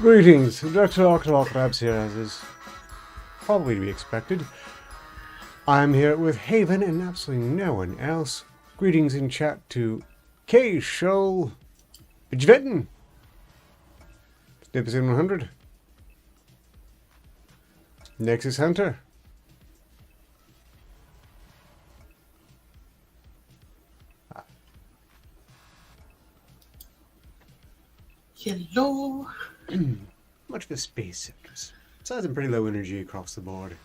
Greetings, Dr. Arketer here, as is probably to be expected. I'm here with Haven and absolutely no one else. Greetings in chat to K. Shoal, Jvetten, episode 100, Nexus Hunter, Hello. much of a space circus. So that's pretty low energy across the board.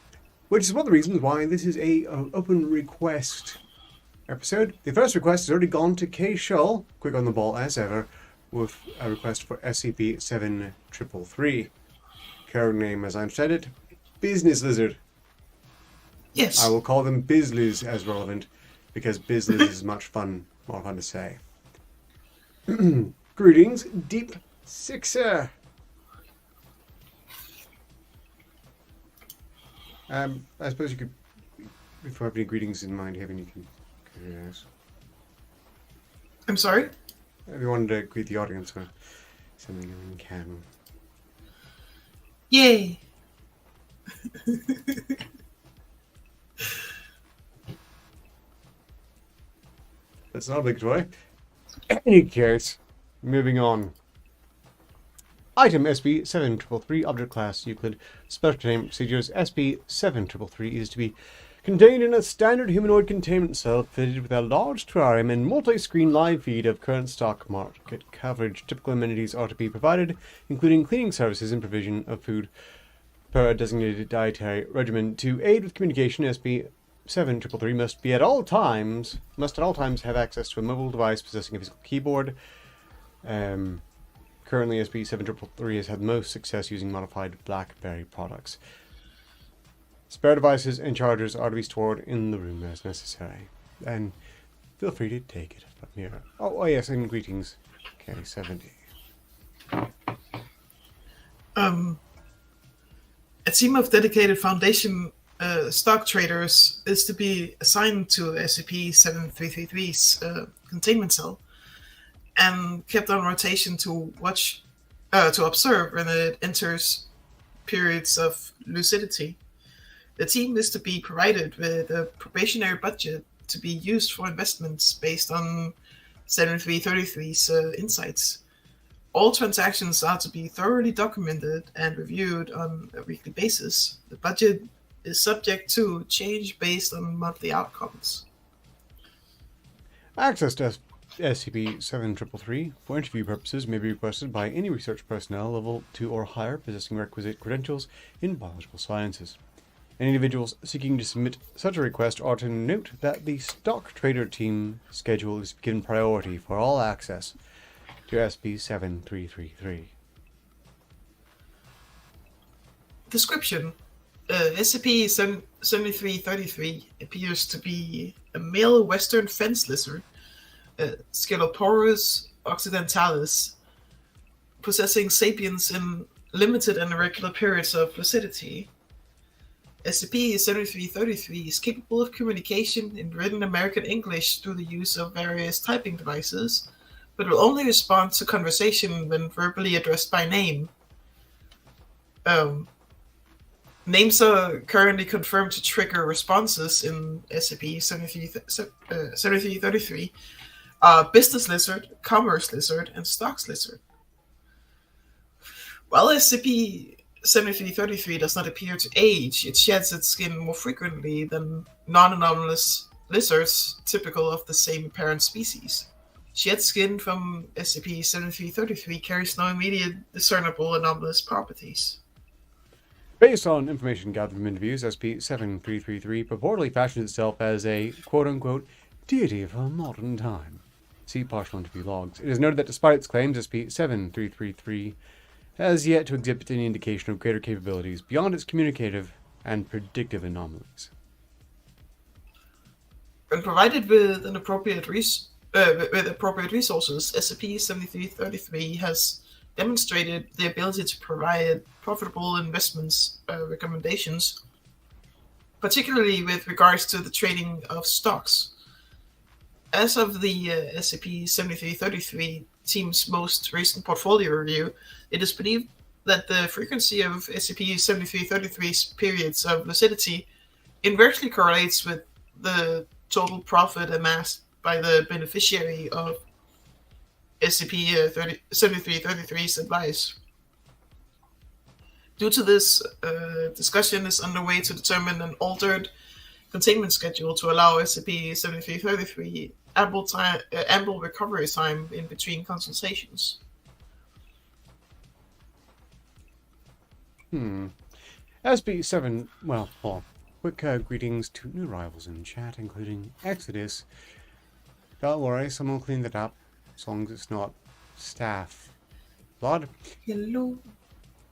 Which is one of the reasons why this is a open request episode. The first request has already gone to K. Shoal, quick on the ball as ever, with a request for SCP-7333. Code name, as I understand it, Business Lizard. Yes. I will call them Bizliz as relevant, because Bizliz is much more fun to say. Greetings, Deep Sixer. I suppose you could, if you have any greetings in mind, Haven, you can. Yes. I'm sorry? If you wanted to greet the audience or something, you can. Yay. That's not a big toy. Any case, moving on. Item SCP-7333, Object Class Euclid, Special Containment Procedures. SCP-7333 is to be contained in a standard humanoid containment cell fitted with a large terrarium and multi-screen live feed of current stock market coverage. Typical amenities are to be provided, including cleaning services and provision of food per a designated dietary regimen. To aid with communication, SCP-7333 must at all times have access to a mobile device possessing a physical keyboard. Currently, SCP-7333 has had most success using modified BlackBerry products. Spare devices and chargers are to be stored in the room as necessary. And feel free to take it from here. Oh yes, and greetings, K70. A team of dedicated Foundation stock traders is to be assigned to SCP-7333's containment cell and kept on rotation to observe when it enters periods of lucidity. The team is to be provided with a probationary budget to be used for investments based on 7333's insights. All transactions are to be thoroughly documented and reviewed on a weekly basis. The budget is subject to change based on monthly outcomes. Access to SCP-7333 for interview purposes may be requested by any research personnel level 2 or higher possessing requisite credentials in biological sciences. Any individuals seeking to submit such a request are to note that the stock trader team schedule is given priority for all access to SCP-7333. Description: SCP-7333 appears to be a male western fence lizard, Sceloporus occidentalis, possessing sapience in limited and irregular periods of lucidity. SCP-7333 is capable of communication in written American English through the use of various typing devices, but will only respond to conversation when verbally addressed by name. Names are currently confirmed to trigger responses in SCP-7333. Business Lizard, Commerce Lizard, and Stocks Lizard. While SCP-7333 does not appear to age, it sheds its skin more frequently than non-anomalous lizards typical of the same parent species. Shed skin from SCP-7333 carries no immediate discernible anomalous properties. Based on information gathered from interviews, SCP-7333 purportedly fashions itself as a quote-unquote deity of our modern time. See partial interview logs. It is noted that despite its claims, SCP-7333 has yet to exhibit any indication of greater capabilities beyond its communicative and predictive anomalies. When provided with appropriate resources, SCP-7333 has demonstrated the ability to provide profitable investments recommendations, particularly with regards to the trading of stocks. As of the SCP-7333 team's most recent portfolio review, it is believed that the frequency of SCP-7333's periods of lucidity inversely correlates with the total profit amassed by the beneficiary of SCP-7333's advice. Due to this, discussion is underway to determine an altered containment schedule to allow SCP-7333 ample recovery time in between consultations. SB7, well, quick greetings to new arrivals in chat, including Exodus. Don't worry, someone will clean that up, as long as it's not staff blood. Hello.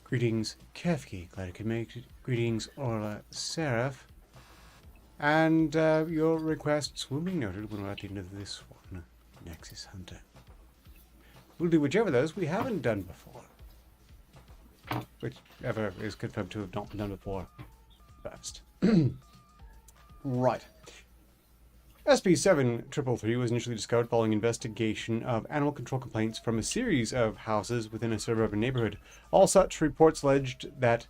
Greetings, Kefki, glad you could make it. Greetings, Orla Seraph. And your requests will be noted when we're at the end of this one, Nexus Hunter. We'll do whichever of those we haven't done before. Whichever is confirmed to have not been done before first. Right. SCP-7333 was initially discovered following investigation of animal control complaints from a series of houses within a suburban neighborhood. All such reports alleged that,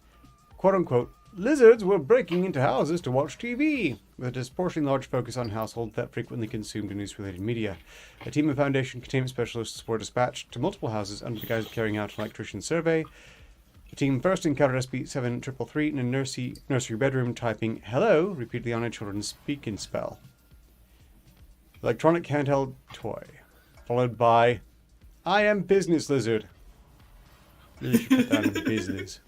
quote-unquote, lizards were breaking into houses to watch TV, with a disproportionately large focus on households that frequently consumed news-related media. A team of Foundation containment specialists were dispatched to multiple houses under the guise of carrying out an electrician survey. The team first encountered SCP-7333 in a nursery bedroom, typing "hello" repeatedly on a children's speak-and spell. Electronic handheld toy, followed by "I am business lizard." Really should put that in business.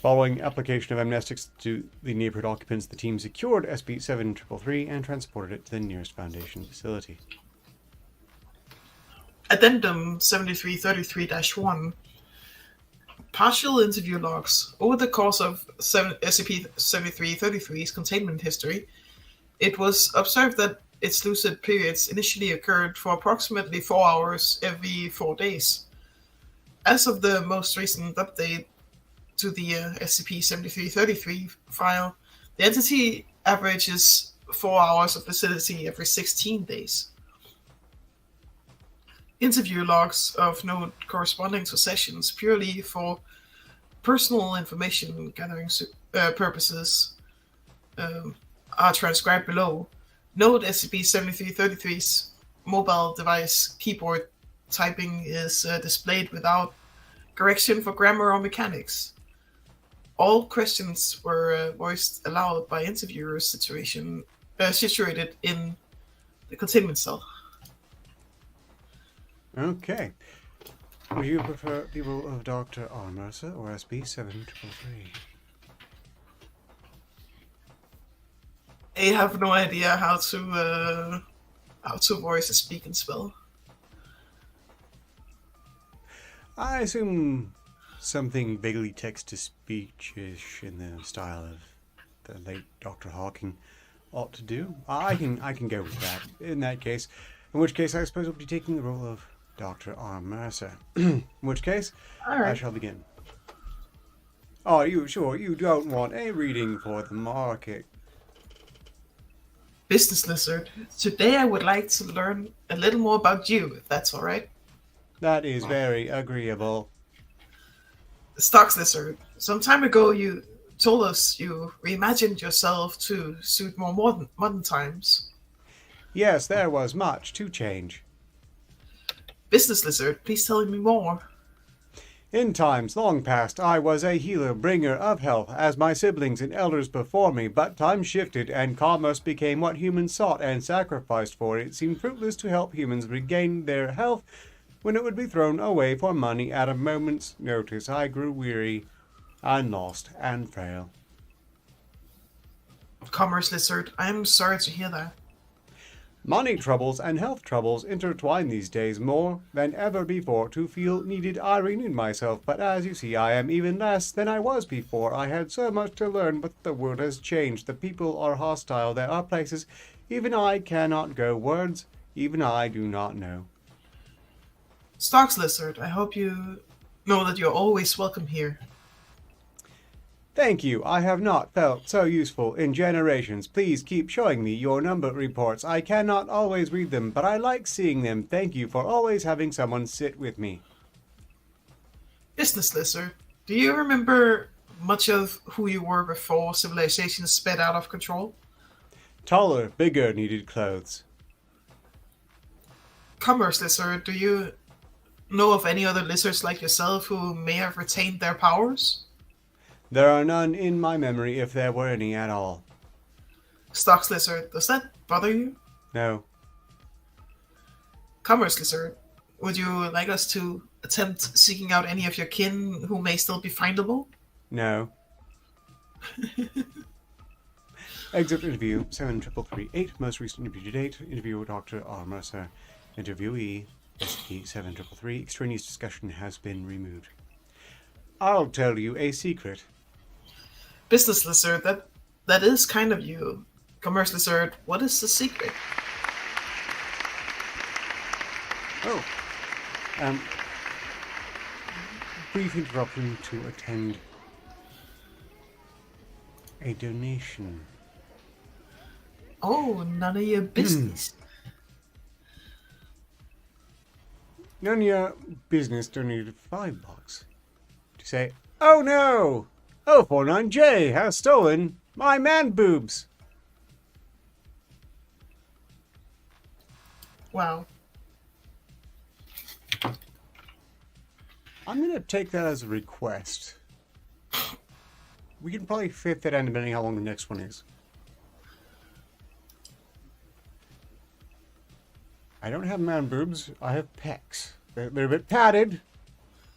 Following application of amnestics to the neighborhood occupants, the team secured SCP-7333 and transported it to the nearest Foundation facility. Addendum 7333-1. Partial interview logs. Over the course of SCP-7333's containment history, it was observed that its lucid periods initially occurred for approximately 4 hours every 4 days. As of the most recent update to the SCP-7333 file, the entity averages 4 hours of lucidity every 16 days. Interview logs of note corresponding to sessions purely for personal information gathering purposes are transcribed below. Note SCP-7333's mobile device keyboard typing is displayed without correction for grammar or mechanics. All questions were voiced aloud by interviewers situated in the containment cell. Okay. Would you prefer people of Dr. R. Mercer or SB-7333? I have no idea how to voice a speak and spell. I assume something vaguely text-to-speech-ish in the style of the late Dr. Hawking ought to do. I can go with that. In that case, in which case I suppose I'll be taking the role of Dr. R. Mercer. In which case, All right. I shall begin. Are you sure you don't want a reading for the market? Business Lizard. Today I would like to learn a little more about you, if that's all right. That is very agreeable. Stocks Lizard. Some time ago you told us you reimagined yourself to suit more modern times. Yes, there was much to change. Business Lizard, please tell me more. In times long past, I was a healer, bringer of health, as my siblings and elders before me, but times shifted, and commerce became what humans sought and sacrificed for. It seemed fruitless to help humans regain their health when it would be thrown away for money at a moment's notice. I grew weary, and lost, and frail. Commerce Lizard, I am sorry to hear that. Money troubles and health troubles intertwine these days more than ever before. To feel needed, I renewed myself, but as you see, I am even less than I was before. I had so much to learn, but the world has changed. The people are hostile. There are places even I cannot go. Words even I do not know. Stocks Lizard, I hope you know that you're always welcome here. Thank you. I have not felt so useful in generations. Please keep showing me your number reports. I cannot always read them, but I like seeing them. Thank you for always having someone sit with me. Business lizard, do you remember much of who you were before civilization sped out of control? Taller, bigger, needed clothes. Commerce lizard, do you know of any other lizards like yourself who may have retained their powers? There are none in my memory if there were any at all. Stocks lizard, does that bother you? No. Commerce lizard, would you like us to attempt seeking out any of your kin who may still be findable? No. Exit interview 7338. Most recent interview to date. Interview with Dr. R. Mercer. Interviewee SCP-7333. Extraneous discussion has been removed. I'll tell you a secret. Business lizard, that is kind of you. Commerce lizard, what is the secret? Oh. Brief interruption to attend a donation. Oh, none of your business. None of your business donated $5 to say, oh no! 049J has stolen my man boobs. Wow. I'm gonna take that as a request. We can probably fit that in depending on how long the next one is. I don't have man boobs, I have pecs. They're a bit padded,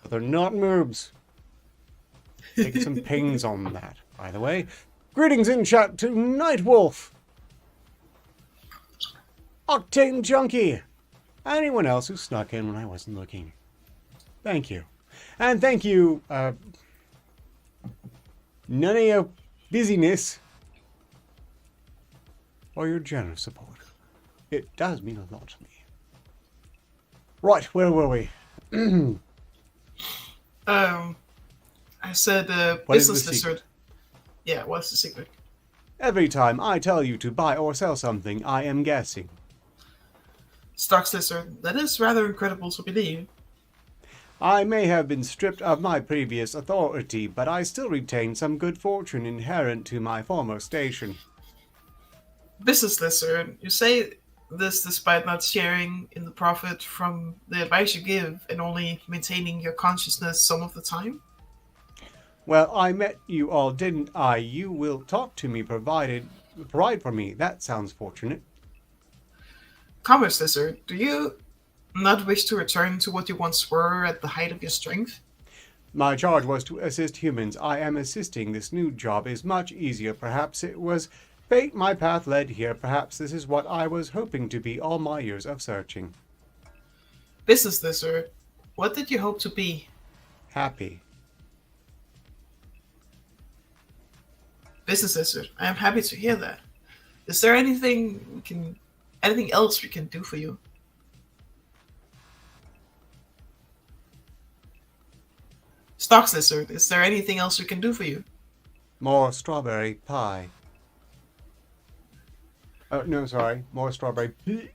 but they're not boobs. Take some pains on that, by the way. Greetings in chat to Nightwolf, Octane Junkie, anyone else who snuck in when I wasn't looking. Thank you. And thank you, none of your busyness or your generous support. It does mean a lot to me. Right, where were we? I said What is the business secret? lizard. Yeah, what's the secret? Every time I tell you to buy or sell something, I am guessing. Stocks lizard, that is rather incredible to believe. I may have been stripped of my previous authority, but I still retain some good fortune inherent to my former station. Business lizard, you say this despite not sharing in the profit from the advice you give and only maintaining your consciousness some of the time? Well, I met you all, didn't I? You will talk to me, provide for me. That sounds fortunate. Commerce lizard, do you not wish to return to what you once were at the height of your strength? My charge was to assist humans. I am assisting. This new job is much easier. Perhaps it was fate my path led here. Perhaps this is what I was hoping to be all my years of searching. Business lizard, what did you hope to be? Happy. Business lizard, I am happy to hear that. Is there anything else we can do for you? Stocks lizard, is there anything else we can do for you? More strawberry pie. Oh, no, sorry. More strawberry pie.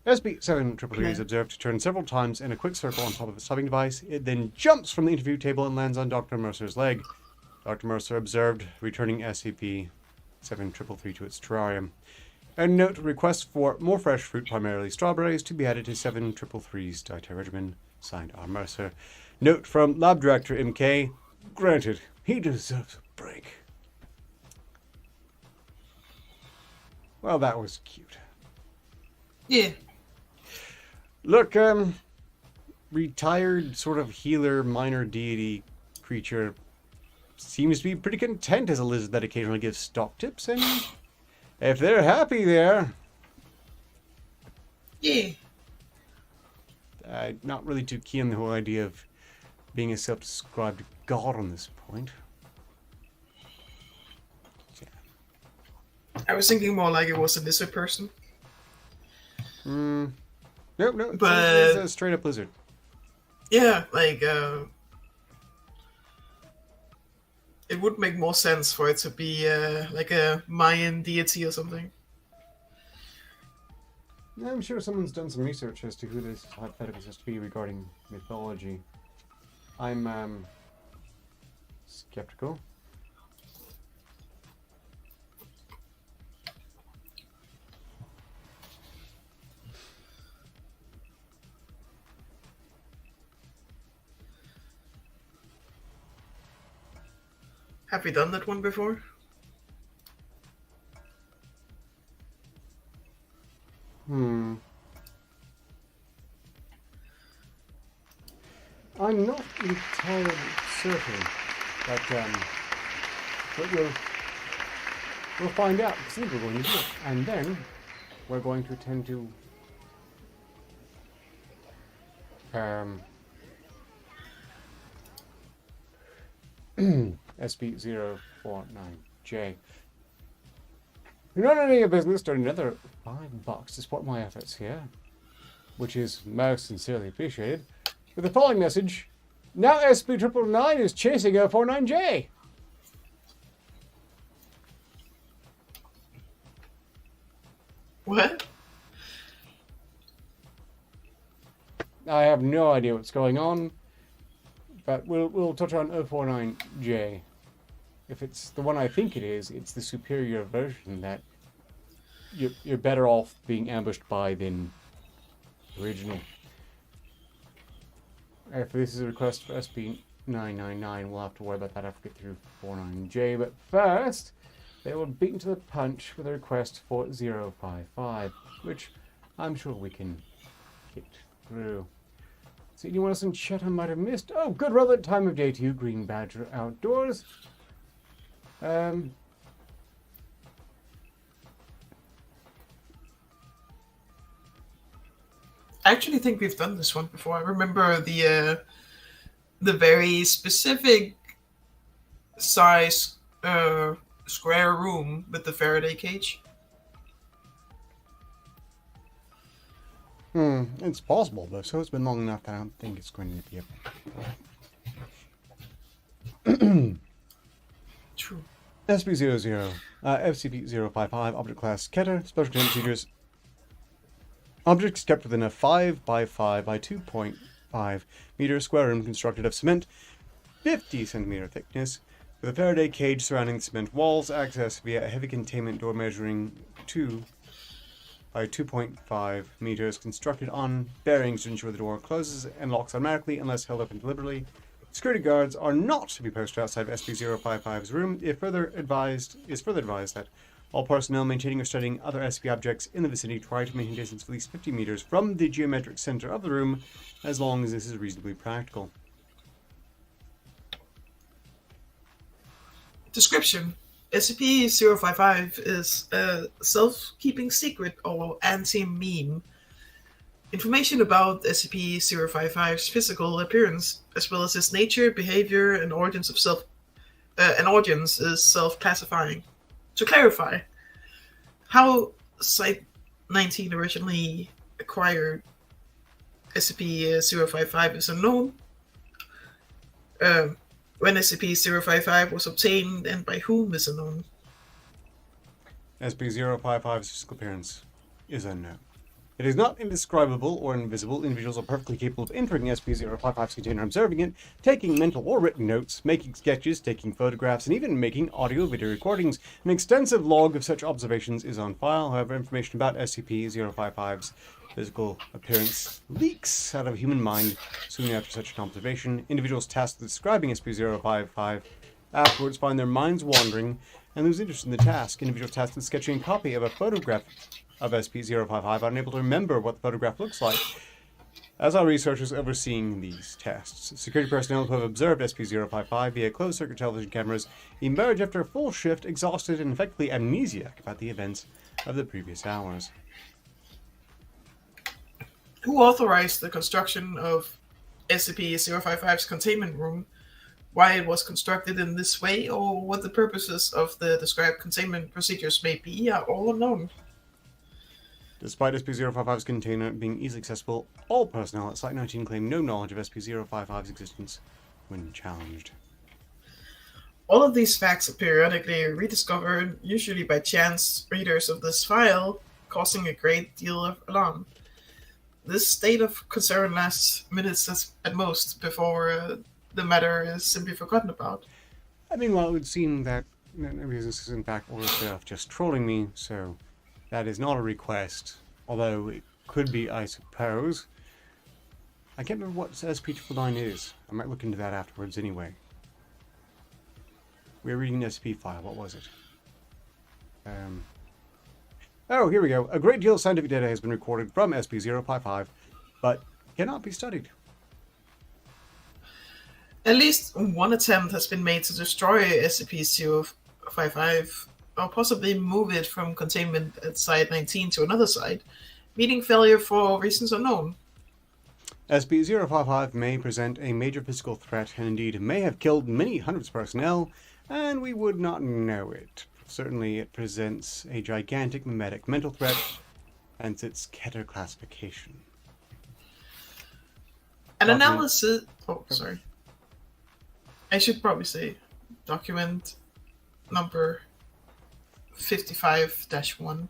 SB-7333 is observed to turn several times in a quick circle on top of its typing device. It then jumps from the interview table and lands on Dr. Mercer's leg. Dr. Mercer observed, returning SCP-7333 to its terrarium. And note, request for more fresh fruit, primarily strawberries, to be added to 7333's dietary regimen. Signed, R. Mercer. Note from Lab Director MK, granted, he deserves a break. Well, that was cute. Yeah. Look, retired sort of healer, minor deity creature seems to be pretty content as a lizard that occasionally gives stock tips, and if they're happy there, Yeah. not really too keen on the whole idea of being a self-described god on this point. I was thinking more like it was a lizard person. No, it's But a straight up lizard. yeah, like it would make more sense for it to be like a Mayan deity or something. Yeah, I'm sure someone's done some research as to who this hypothetical is supposed to be regarding mythology. I'm skeptical. Have we done that one before? I'm not entirely certain, but we'll find out. See, we're going to do it, and then we're going to attend to SP049J. You're not any of business during another $5 to support my efforts here, which is most sincerely appreciated. With the following message, now SP999 is chasing 049J. What? I have no idea what's going on, but we'll touch on 049J. If it's the one I think it is, it's the superior version that you're better off being ambushed by than the original. If this is a request for SP999, we'll have to worry about that after we get through 49J. But first, they were beaten to the punch with a request for 055, which I'm sure we can get through. So anyone else in chat I might have missed? Oh, good relevant time of day to you, Green Badger Outdoors. I actually think we've done this one before. I remember the very specific size square room with the Faraday cage. It's possible though, so it's been long enough that I don't think it's going to be a True. SB00, FCP055, Object Class Keter, Special Containment Procedures. Objects kept within a 5 by 5 by 2.5 meter square room constructed of cement, 50 centimeter thickness, with a Faraday cage surrounding the cement walls, accessed via a heavy containment door measuring 2 by 2.5 meters, constructed on bearings to ensure the door closes and locks automatically unless held open deliberately. Security guards are not to be posted outside of SB055's room. Is further advised that all personnel maintaining or studying other SCP objects in the vicinity try to maintain distance of at least 50 meters from the geometric center of the room, as long as this is reasonably practical. Description. SCP-055 is a self-keeping secret or anti-meme. Information about SCP-055's physical appearance, as well as its nature, behavior, and origins is self-classifying. To clarify, how Site-19 originally acquired SCP-055 is unknown. When SCP-055 was obtained and by whom is unknown. SCP-055's physical appearance is unknown. It is not indescribable or invisible. Individuals are perfectly capable of entering SCP-055's container, observing it, taking mental or written notes, making sketches, taking photographs, and even making audio-video recordings. An extensive log of such observations is on file. However, information about SCP-055's physical appearance leaks out of a human mind soon after such an observation. Individuals tasked with describing SCP-055 afterwards find their minds wandering and lose interest in the task. Individuals tasked with sketching a copy of a photograph of SCP-055 are unable to remember what the photograph looks like. As our researchers overseeing these tests, security personnel who have observed SCP-055 via closed-circuit television cameras emerge after a full shift, exhausted and effectively amnesiac about the events of the previous hours. Who authorized the construction of SCP-055's containment room, why it was constructed in this way, or what the purposes of the described containment procedures may be are all unknown. Despite SCP-055's container being easily accessible, all personnel at Site-19 claim no knowledge of SCP-055's existence when challenged. All of these facts are periodically rediscovered, usually by chance readers of this file, causing a great deal of alarm. This state of concern lasts minutes at most before the matter is simply forgotten about. I mean, well, it would seem that this is in fact Orlov just trolling me, so that is not a request. Although it could be, I suppose. I can't remember what SCP-999 is. I might look into that afterwards anyway. We were reading the SCP file. What was it? Oh, here we go. A great deal of scientific data has been recorded from SCP-055, but cannot be studied. At least one attempt has been made to destroy SCP-055, or possibly move it from containment at Site 19 to another site, meeting failure for reasons unknown. SCP-055 may present a major physical threat, and indeed may have killed many hundreds of personnel, and we would not know it. Certainly it presents a gigantic mimetic mental threat, hence its Keter classification. An analysis... Oh, sorry. I should probably say document number 55-1.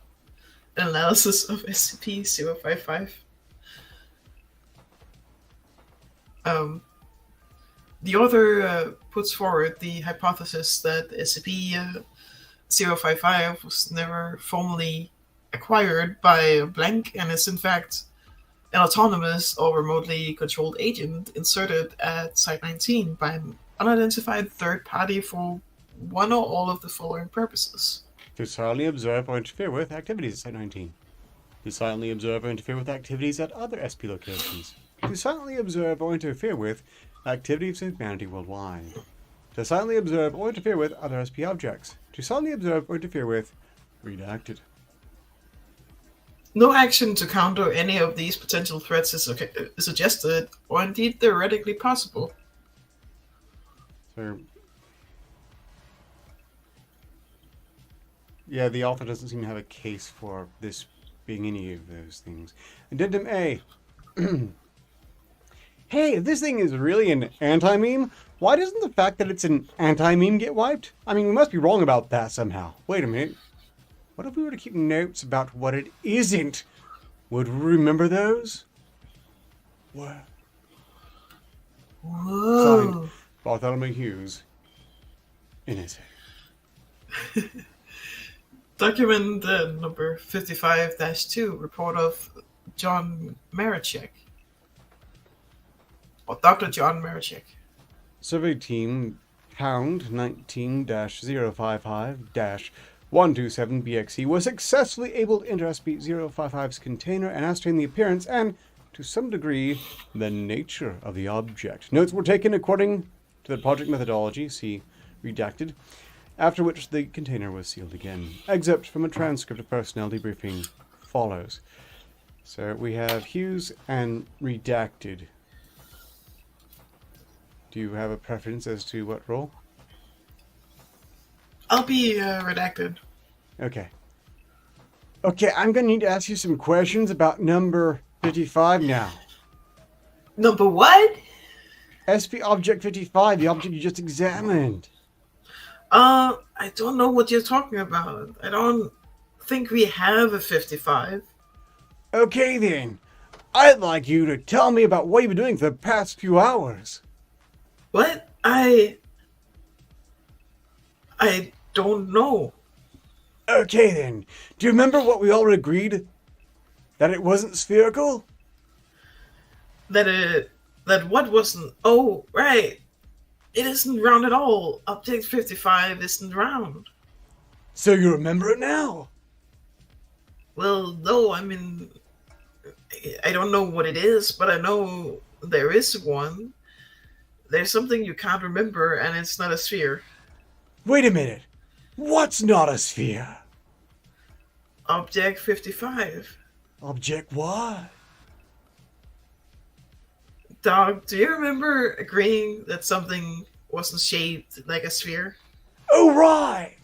An analysis of SCP-055. The author puts forward the hypothesis that SCP-055 was never formally acquired by a blank and is in fact an autonomous or remotely controlled agent inserted at Site 19 by an unidentified third party for one or all of the following purposes. To silently observe or interfere with activities at Site 19. To silently observe or interfere with activities at other SP locations. To silently observe or interfere with activities of humanity worldwide. To silently observe or interfere with other SP objects. To silently observe or interfere with redacted. No action to counter any of these potential threats is suggested, or indeed theoretically possible. So, yeah, the author doesn't seem to have a case for this being any of those things. Addendum A. Hey, if this thing is really an anti-meme, why doesn't the fact that it's an anti-meme get wiped? I mean, we must be wrong about that somehow. Wait a minute. What if we were to keep notes about what it isn't? Would we remember those? What? Whoa. Signed, Bartholomew Hughes. NSA. Document number 55-2, report of John Marichek. Or Dr. John Marichek. Survey team pound 19-055-127BXE was successfully able to enter SCP-055's container and ascertain the appearance and, to some degree, the nature of the object. Notes were taken according to the project methodology, see redacted, after which the container was sealed again. Excerpt from a transcript of personnel debriefing follows. So we have Hughes and redacted. Do you have a preference as to what role? I'll be redacted. Okay. Okay, I'm going to need to ask you some questions about number 55 now. Number what? SP Object 55, the object you just examined. I don't know what you're talking about. I don't think we have a 55. Okay then. I'd like you to tell me about what you've been doing for the past few hours. What? I don't know. Okay then. Do you remember what we all agreed? That it wasn't spherical? That what wasn't? Oh, right. It isn't round at all. Object 55 isn't round. So you remember it now? Well, no, I mean, I don't know what it is, but I know there is one. There's something you can't remember, and it's not a sphere. Wait a minute. What's not a sphere? Object 55. Object what? Dog, do you remember agreeing that something wasn't shaped like a sphere? Oh, right!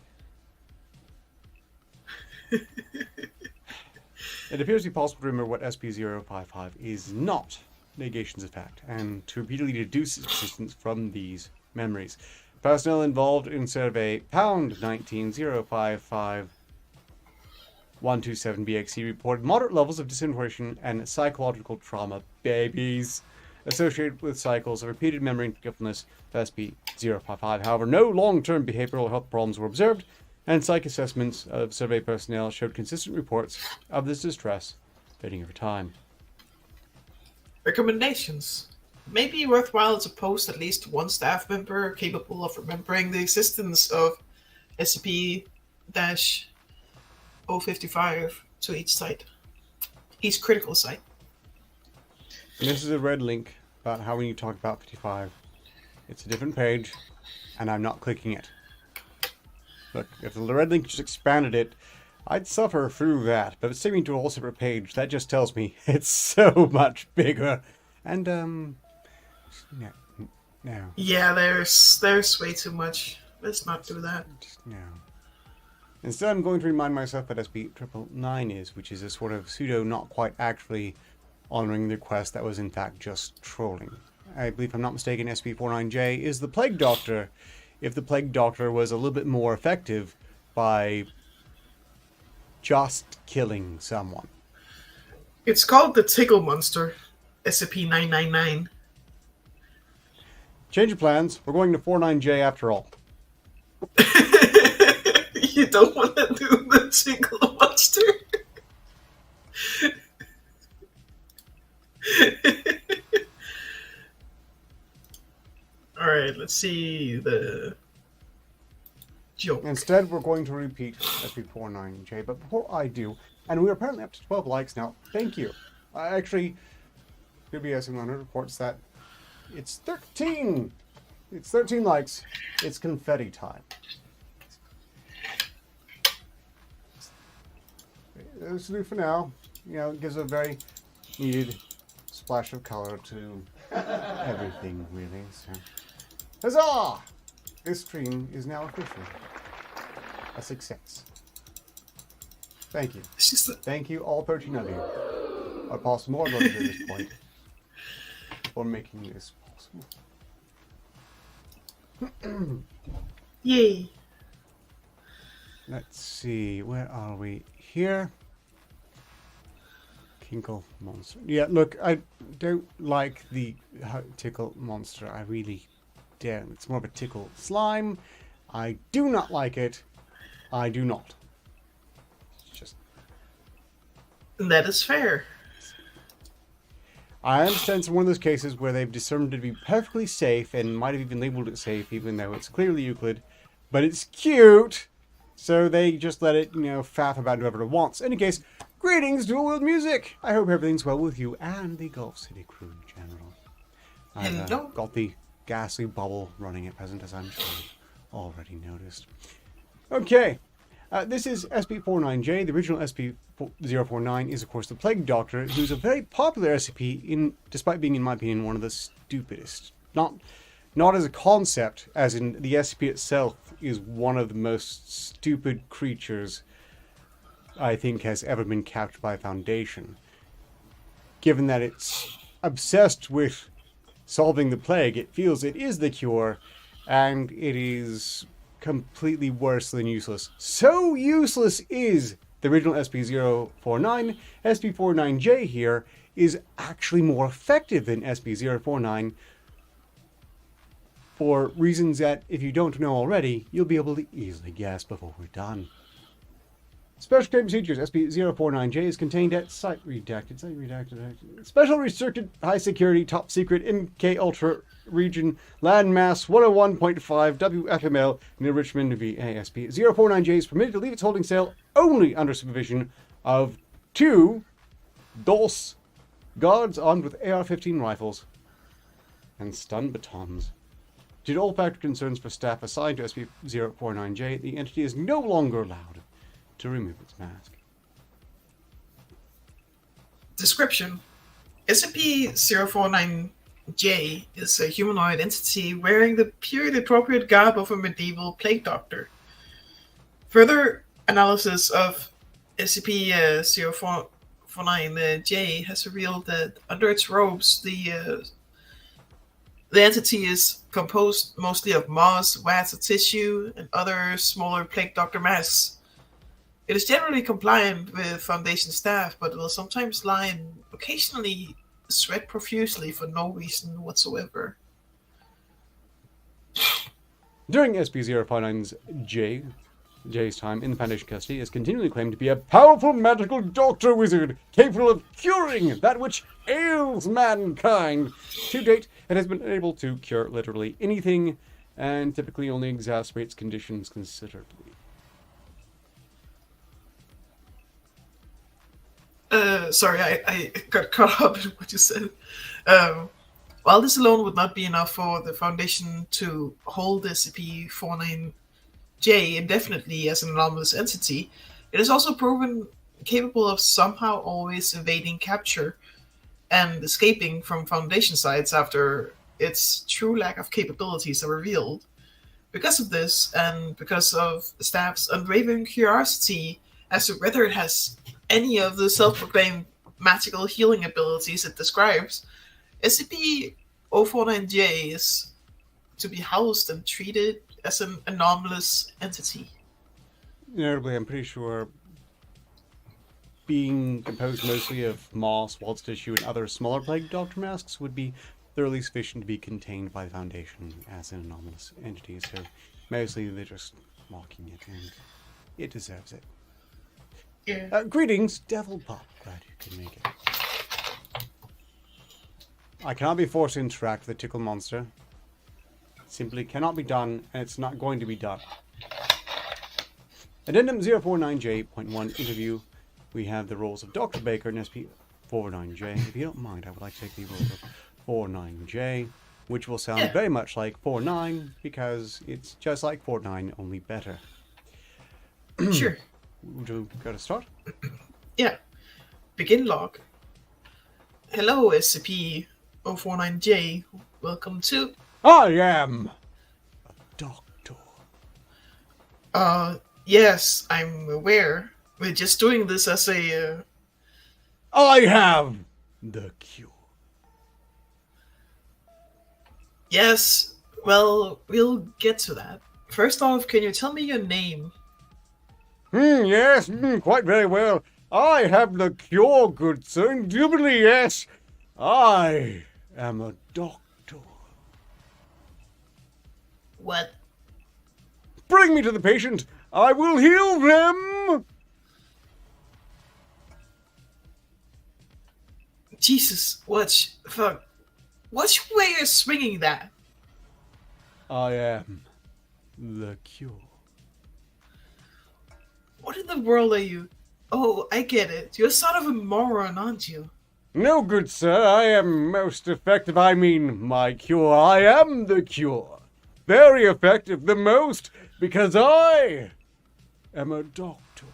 It appears to be possible to remember what SCP-055 is not. Negations of fact, and to repeatedly deduce its existence from these memories. Personnel involved in survey pound 19-055-127BXE reported moderate levels of disintegration and psychological trauma. Babies. associated with cycles of repeated memory forgetfulness to SCP-055. However, no long-term behavioral health problems were observed, and psych assessments of survey personnel showed consistent reports of this distress fading over time. Recommendations. May be worthwhile to post at least one staff member capable of remembering the existence of SCP-055 to each site. Each critical site. And this is a red link about how we need to talk about 55. It's a different page, and I'm not clicking it. Look, if the red link just expanded it, I'd suffer through that. But it's taking me to a whole separate page. That just tells me it's so much bigger. And, no. Yeah, there's way too much. Let's not do that. No. Instead, I'm going to remind myself what SCP-999 is, which is a sort of pseudo, not quite actually honoring the request that was in fact just trolling. I believe, if I'm not mistaken, SCP-49J is the Plague Doctor. If the Plague Doctor was a little bit more effective by just killing someone. It's called the Tickle Monster, SCP-999. Change of plans. We're going to 49J after all. You don't want to do the Tickle Monster? Alright, let's see the joke. Instead, we're going to repeat SCP-49J, but before I do, and we're apparently up to 12 likes now, thank you. Actually, PBS 100 reports that it's 13! It's 13 likes. It's confetti time. This will do for now. You know, it gives a very needed splash of color to everything, really. So, huzzah! This stream is now officially a success. Thank you. Thank you, all 13 of you, or possibly more than at this point, for making this possible. Yay! Let's see, where are we? Here. Tinkle monster. Yeah, look, I don't like the tickle monster. I really don't. It's more of a tickle slime. I do not like it. I do not. It's just. That is fair. I understand it's one of those cases where they've determined it to be perfectly safe and might have even labeled it safe, even though it's clearly Euclid. But it's cute! So they just let it, faff about whoever it wants. In any case, greetings, Dual World Music! I hope everything's well with you and the Gulf City crew in general. I've got the ghastly bubble running at present, as I'm sure you've already noticed. Okay, this is SCP-49J. The original SCP-049 is, of course, the Plague Doctor, who's a very popular SCP, despite being, in my opinion, one of the stupidest. Not as a concept, as in the SCP itself is one of the most stupid creatures I think has ever been captured by Foundation. Given that it's obsessed with solving the plague, it feels it is the cure, and it is completely worse than useless. So useless is the original SCP-049. SCP-49J here is actually more effective than SCP-049, for reasons that, if you don't know already, you'll be able to easily guess before we're done. Special Trade Procedures. SCP-049J is contained at Site Redacted. Special Restricted High Security Top Secret MK Ultra Region Landmass 101.5 WFML near Richmond, VA. SCP-049J is permitted to leave its holding cell only under supervision of 2 DOS guards armed with AR-15 rifles and stun batons. Due to all factor concerns for staff assigned to SCP-049J, the entity is no longer allowed to remove its mask. Description. SCP-049J is a humanoid entity wearing the period-appropriate garb of a medieval plague doctor. Further analysis of SCP-049J has revealed that under its robes, the entity is composed mostly of moss, wax, tissue, and other smaller plague doctor masks. It is generally compliant with Foundation staff, but will sometimes lie and occasionally sweat profusely for no reason whatsoever. During SCP-059's J's time in the Foundation custody is continually claimed to be a powerful magical doctor wizard capable of curing that which ails mankind. To date, it has been able to cure literally anything and typically only exacerbates conditions considerably. Sorry, I got caught up in what you said. While this alone would not be enough for the Foundation to hold SCP-49J indefinitely as an anomalous entity, it is also proven capable of somehow always evading capture and escaping from Foundation sites after its true lack of capabilities are revealed. Because of this, and because of the staff's unwavering curiosity as to whether it has any of the self-proclaimed magical healing abilities it describes, SCP-049J is to be housed and treated as an anomalous entity. Notably, I'm pretty sure being composed mostly of moss, waltz tissue, and other smaller plague doctor masks would be thoroughly sufficient to be contained by the Foundation as an anomalous entity, so mostly they're just mocking it, and it deserves it. Yeah. Greetings, Devil Pop. Glad you could make it. I cannot be forced to interact with the tickle monster. It simply cannot be done, and it's not going to be done. Addendum 049J.1 interview. We have the roles of Dr. Baker and SP-49J. If you don't mind, I would like to take the role of 49J, which will sound very much like 49, because it's just like 49, only better. Sure. Would you go to start? Yeah. Begin log. Hello, SCP-049J. Welcome to... I am a doctor. Yes, I'm aware. We're just doing this as a, I have the cure. Yes, well, we'll get to that. First off, can you tell me your name? Yes, quite very well. I have the cure, good sir. Indubitably, yes. I am a doctor. What? Bring me to the patient. I will heal them. Jesus, watch way you're swinging that. I am the cure. What in the world are you? Oh, I get it. You're sort of a moron, aren't you? No, good sir. I am most effective. I mean, my cure. I am the cure. Very effective. The most. Because I am a doctor.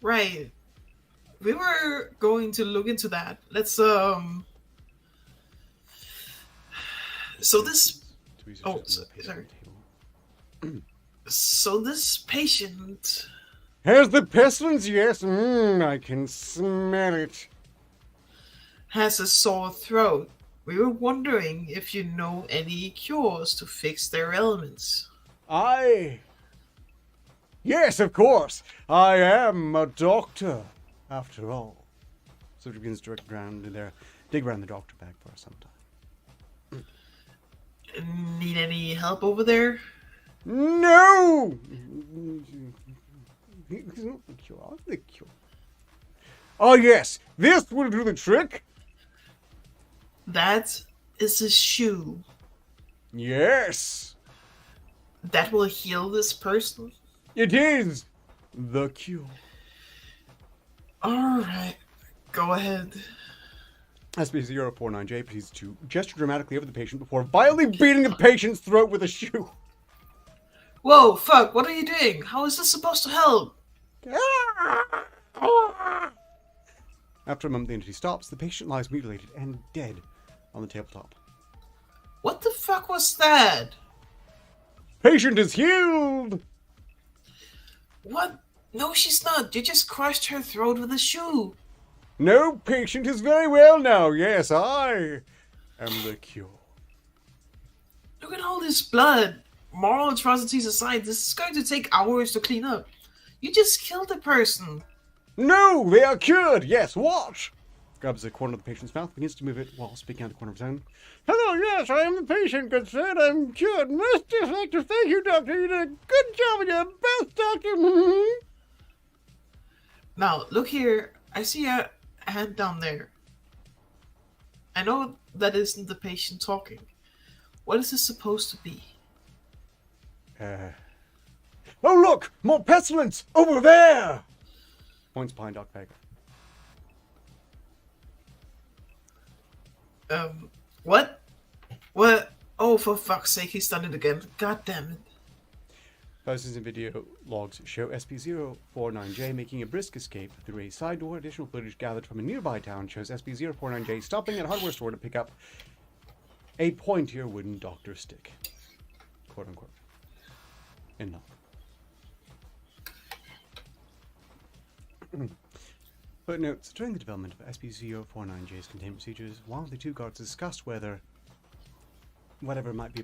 Right. We were going to look into that. Let's, So this... Oh, sorry. So this patient... Has the pestilence? Yes. I can smell it. Has a sore throat. We were wondering if you know any cures to fix their ailments. Yes, of course. I am a doctor, after all. So it begins to dig around the doctor bag for some time. Need any help over there? No! It's not the cure. I'm the cure. Oh, yes. This will do the trick. That is a shoe. Yes. That will heal this person? It is the cure. Alright. Go ahead. SCP-049J proceeds to gesture dramatically over the patient before violently beating the patient's throat with a shoe. Whoa, fuck, what are you doing? How is this supposed to help? After a moment, the entity stops. The patient lies mutilated and dead on the tabletop. What the fuck was that? Patient is healed! What? No, she's not. You just crushed her throat with a shoe. No, patient is very well now. Yes, I am the cure. Look at all this blood. Moral atrocities aside, this is going to take hours to clean up. You just killed a person. No, they are cured. Yes, watch. grabs a corner of the patient's mouth, begins to move it while speaking out the corner of his own. Hello, yes, I am the patient, good sir. I'm cured. Most just like to thank you, doctor. You did a good job with your both, doctor. Now, look here. I see a hand down there. I know that isn't the patient talking. What is this supposed to be? Oh, look! More pestilence! Over there! Points behind Doc Baker. What? What? Oh, for fuck's sake, he's done it again. God damn it. Photos and video logs show SCP-049J making a brisk escape through a side door. Additional footage gathered from a nearby town shows SCP-049J stopping at a hardware store to pick up a pointier wooden doctor stick. Quote unquote. In love. Footnotes. During the development of SCP-049J's containment procedures, while the two guards discussed whatever might be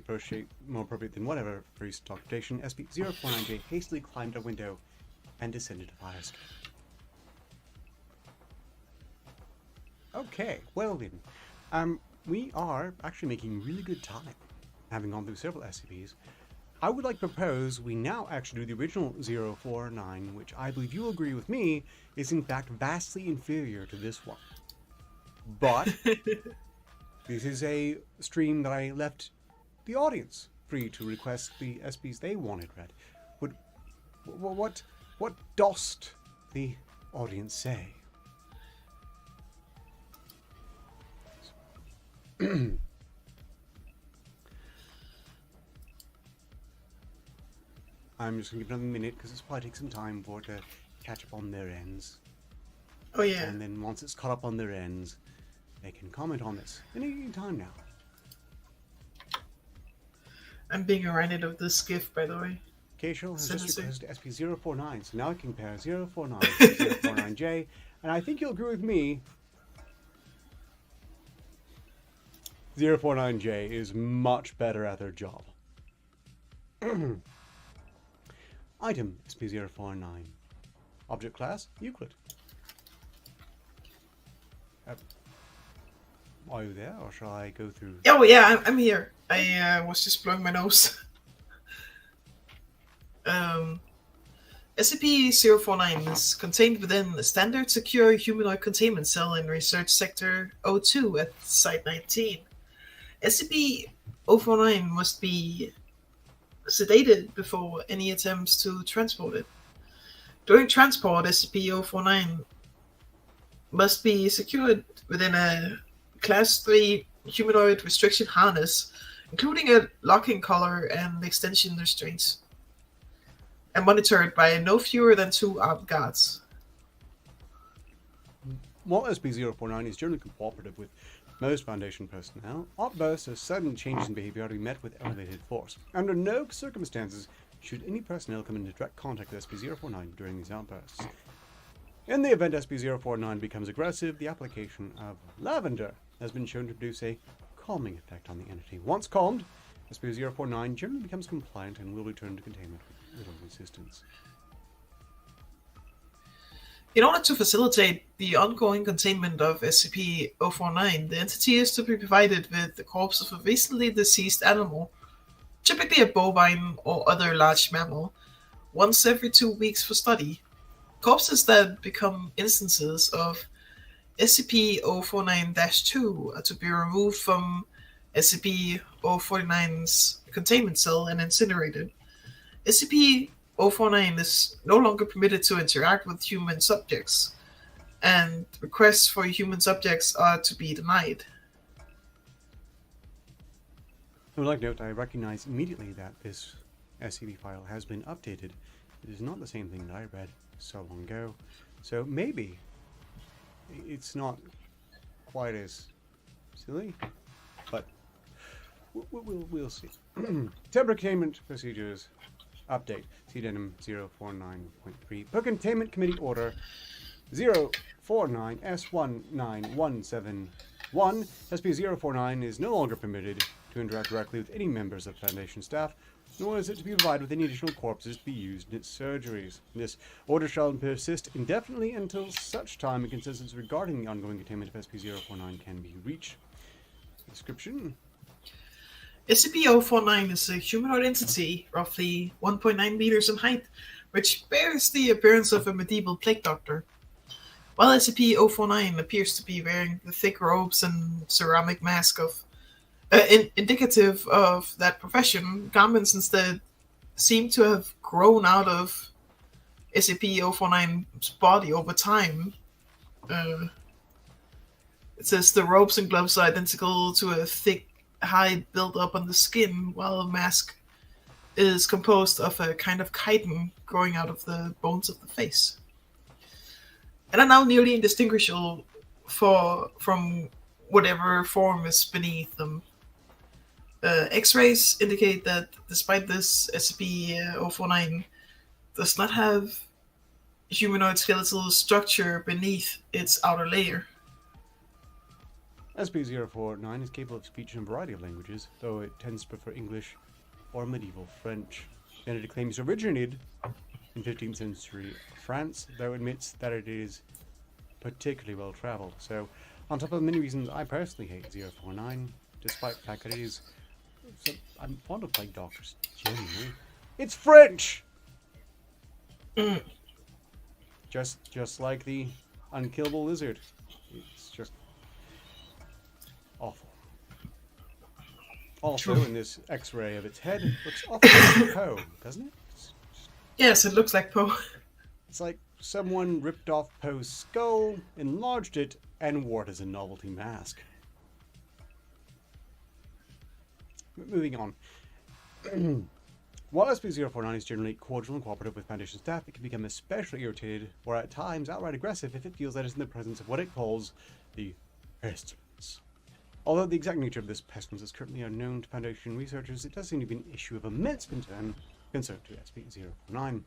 more appropriate than whatever for use of documentation, SCP-049J hastily climbed a window and descended a fire escape. Okay, well then. We are actually making really good time, having gone through several SCPs. I would like to propose we now actually do the original 049, which I believe you will agree with me is in fact vastly inferior to this one. But this is a stream that I left the audience free to request the SPs they wanted read. What dost the audience say? I'm just going to give another minute because it's probably take some time for it to catch up on their ends. Oh, yeah. And then once it's caught up on their ends, they can comment on this any time now. I'm being reminded of this gift, by the way. Keishel has just requested SP-049, so now I can compare 049 to 049J, and I think you'll agree with me. 049J is much better at their job. Item SP-049. Object class Euclid. Are you there, or shall I go through? Oh yeah, I'm here. I was just blowing my nose. SCP-049 is contained within a standard secure humanoid containment cell in Research Sector 02 at Site 19. SCP-049 must be sedated before any attempts to transport it. During transport, SCP-049 must be secured within a Class 3 humanoid restriction harness, including a locking collar and extension restraints, and monitored by no fewer than 2 armed guards. While SCP-049 is generally cooperative with most Foundation personnel, outbursts of sudden changes in behavior are to be met with elevated force. Under no circumstances should any personnel come into direct contact with SCP-049 during these outbursts. In the event SCP-049 becomes aggressive, the application of lavender has been shown to produce a calming effect on the entity. Once calmed, SCP-049 generally becomes compliant and will return to containment with little resistance. In order to facilitate the ongoing containment of SCP-049, the entity is to be provided with the corpse of a recently deceased animal, typically a bovine or other large mammal, once every 2 weeks for study. Corpses that become instances of SCP-049-2 are to be removed from SCP-049's containment cell and incinerated. SCP-049 is no longer permitted to interact with human subjects, and requests for human subjects are to be denied. I would like to note I recognize immediately that this SCP file has been updated. It is not the same thing that I read so long ago, so maybe it's not quite as silly, but we'll see. Temporary containment procedures update. See Addendum 049.3. Per Containment Committee Order 049S19171, SCP-049 is no longer permitted to interact directly with any members of Foundation staff nor is it to be provided with any additional corpses to be used in its surgeries. This order shall persist indefinitely until such time a consensus regarding the ongoing containment of SCP-049 can be reached. Description. SCP-049 is a humanoid entity, roughly 1.9 meters in height, which bears the appearance of a medieval plague doctor. While SCP-049 appears to be wearing the thick robes and ceramic mask of indicative of that profession, garments instead seem to have grown out of SCP-049's body over time. It says the robes and gloves are identical to a thick hide built up on the skin, while the mask is composed of a kind of chitin growing out of the bones of the face, and are now nearly indistinguishable from whatever form is beneath them. X-rays indicate that despite this, SCP-049 does not have humanoid skeletal structure beneath its outer layer. SCP-049 is capable of speech in a variety of languages, though it tends to prefer English or medieval French. The entity claims it originated in 15th century France, though admits that it is particularly well traveled. So, on top of the many reasons I personally hate 049, despite the fact that it is... So, I'm fond of plague doctors, genuinely. It's French! Just like the unkillable lizard. It's just awful. Also, in this X-ray of its head, it looks awful like Poe, doesn't it? Yes, it looks like Poe. It's like someone ripped off Poe's skull, enlarged it, and wore it as a novelty mask. Moving on. While SCP-049 is generally cordial and cooperative with Foundation staff, it can become especially irritated, or at times outright aggressive, if it feels that it is in the presence of what it calls the pestilence. Although the exact nature of this pestilence is currently unknown to Foundation researchers, it does seem to be an issue of immense concern to SCP-049.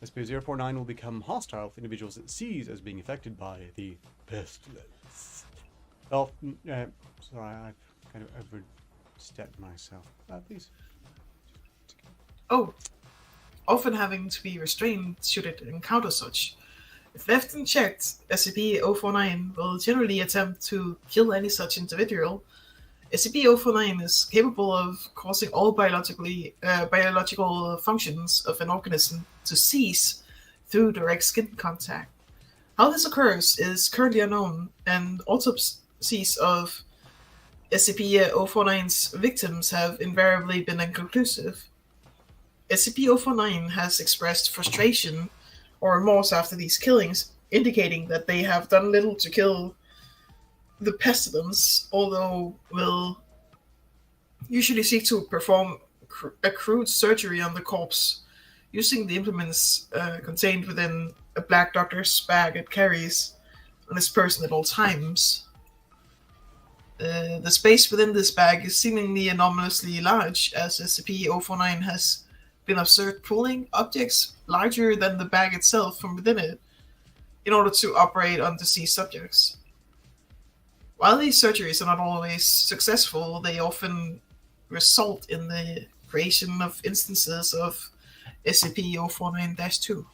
SCP-049 will become hostile with individuals it sees as being affected by the pestilence. Oh, sorry, I've kind of overstepped myself. Please. Oh, often having to be restrained should it encounter such. If left unchecked, SCP-049 will generally attempt to kill any such individual. SCP-049 is capable of causing all biological functions of an organism to cease through direct skin contact. How this occurs is currently unknown, and autopsies of SCP-049's victims have invariably been inconclusive. SCP-049 has expressed frustration or remorse after these killings, indicating that they have done little to kill the pestilence, although will usually seek to perform a crude surgery on the corpse using the implements contained within a black doctor's bag it carries on its person at all times. The space within this bag is seemingly anomalously large, as SCP-049 has been observed pulling objects larger than the bag itself from within it in order to operate on deceased subjects. While these surgeries are not always successful, they often result in the creation of instances of SCP-049-2.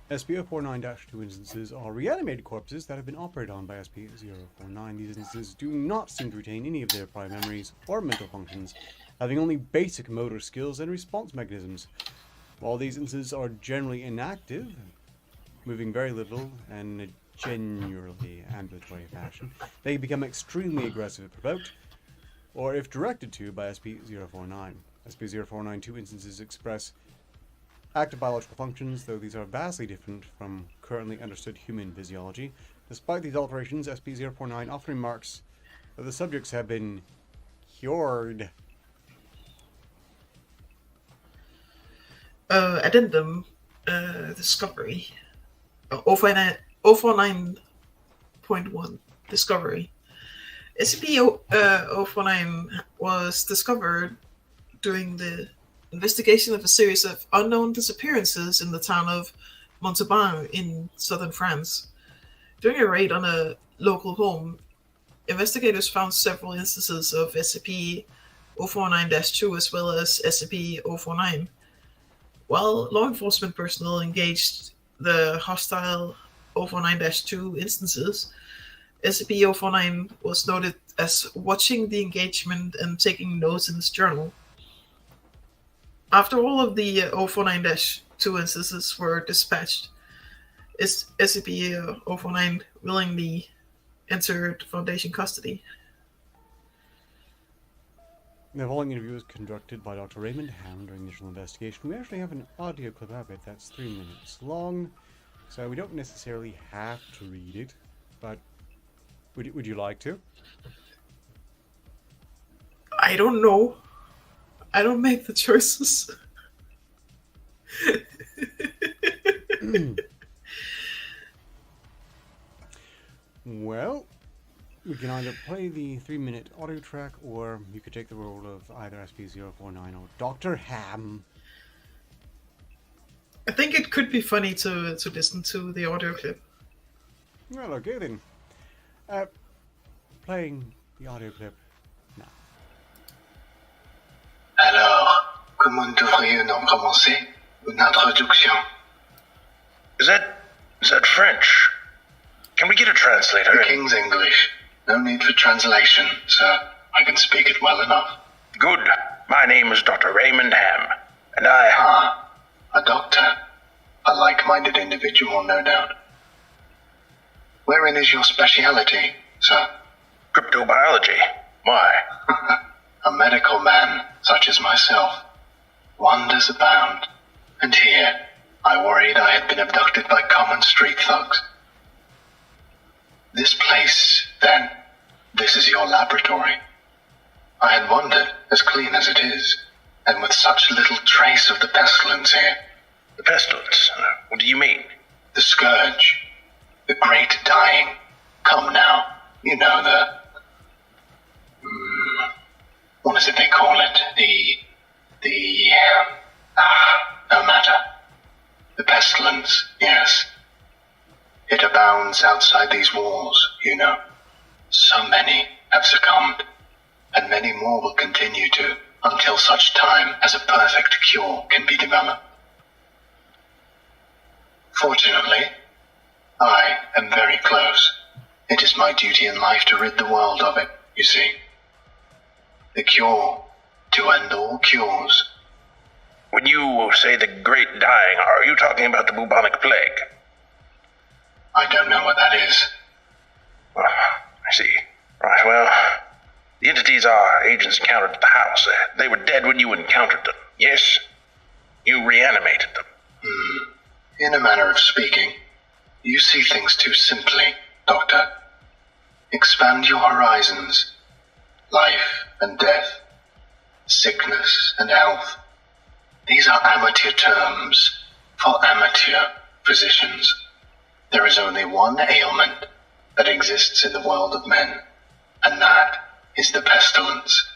SCP-049-2 instances are reanimated corpses that have been operated on by SCP-049. These instances do not seem to retain any of their prior memories or mental functions, having only basic motor skills and response mechanisms. While these instances are generally inactive, moving very little and in a generally ambulatory fashion, they become extremely aggressive if provoked, or if directed to by SCP-049. SCP-049-2 instances express active biological functions, though these are vastly different from currently understood human physiology. Despite these alterations, SCP-049 often remarks that the subjects have been cured. Addendum Discovery 049.1 Discovery. SCP-049 was discovered during the investigation of a series of unknown disappearances in the town of Montauban in southern France. During a raid on a local home, investigators found several instances of 049-2 as well as SCP-049. While law enforcement personnel engaged the hostile 049-2 instances, SCP-049 was noted as watching the engagement and taking notes in his journal. After all of the 049-2 instances were dispatched, SCP-049 willingly entered Foundation custody. The following interview was conducted by Dr. Raymond Ham during the initial investigation. We actually have an audio clip of it that's 3 minutes long, so we don't necessarily have to read it, but would you like to? I don't know. I don't make the choices. Well, we can either play the 3-minute audio track, or you could take the role of either SCP-049 or Dr. Ham. I think it could be funny to listen to the audio clip. Well, okay then. Playing the audio clip now. Alors, comment devrions-nous commencer une introduction? Is that French? Can we get a translator? The King's English. No need for translation, sir. I can speak it well enough. Good. My name is Dr. Raymond Ham, and I... A doctor. A like-minded individual, no doubt. Wherein is your speciality, sir? Cryptobiology. Why? A medical man, such as myself. Wonders abound. And here, I worried I had been abducted by common street thugs. This place, then, this is your laboratory. I had wondered, as clean as it is, and with such little trace of the pestilence here. The pestilence? What do you mean? The scourge. The great dying. Come now. You know, what is it they call it? No matter. The pestilence, yes. It abounds outside these walls, you know. So many have succumbed, and many more will continue to, until such time as a perfect cure can be developed. Fortunately, I am very close. It is my duty in life to rid the world of it, you see. The cure to end all cures. When you say the great dying, are you talking about the bubonic plague? I don't know what that is. I see. Right, well, the entities our agents encountered at the house, they were dead when you encountered them, yes? You reanimated them. In a manner of speaking, you see things too simply, Doctor. Expand your horizons. Life and death. Sickness and health. These are amateur terms for amateur physicians. There is only one ailment that exists in the world of men, and that is the pestilence,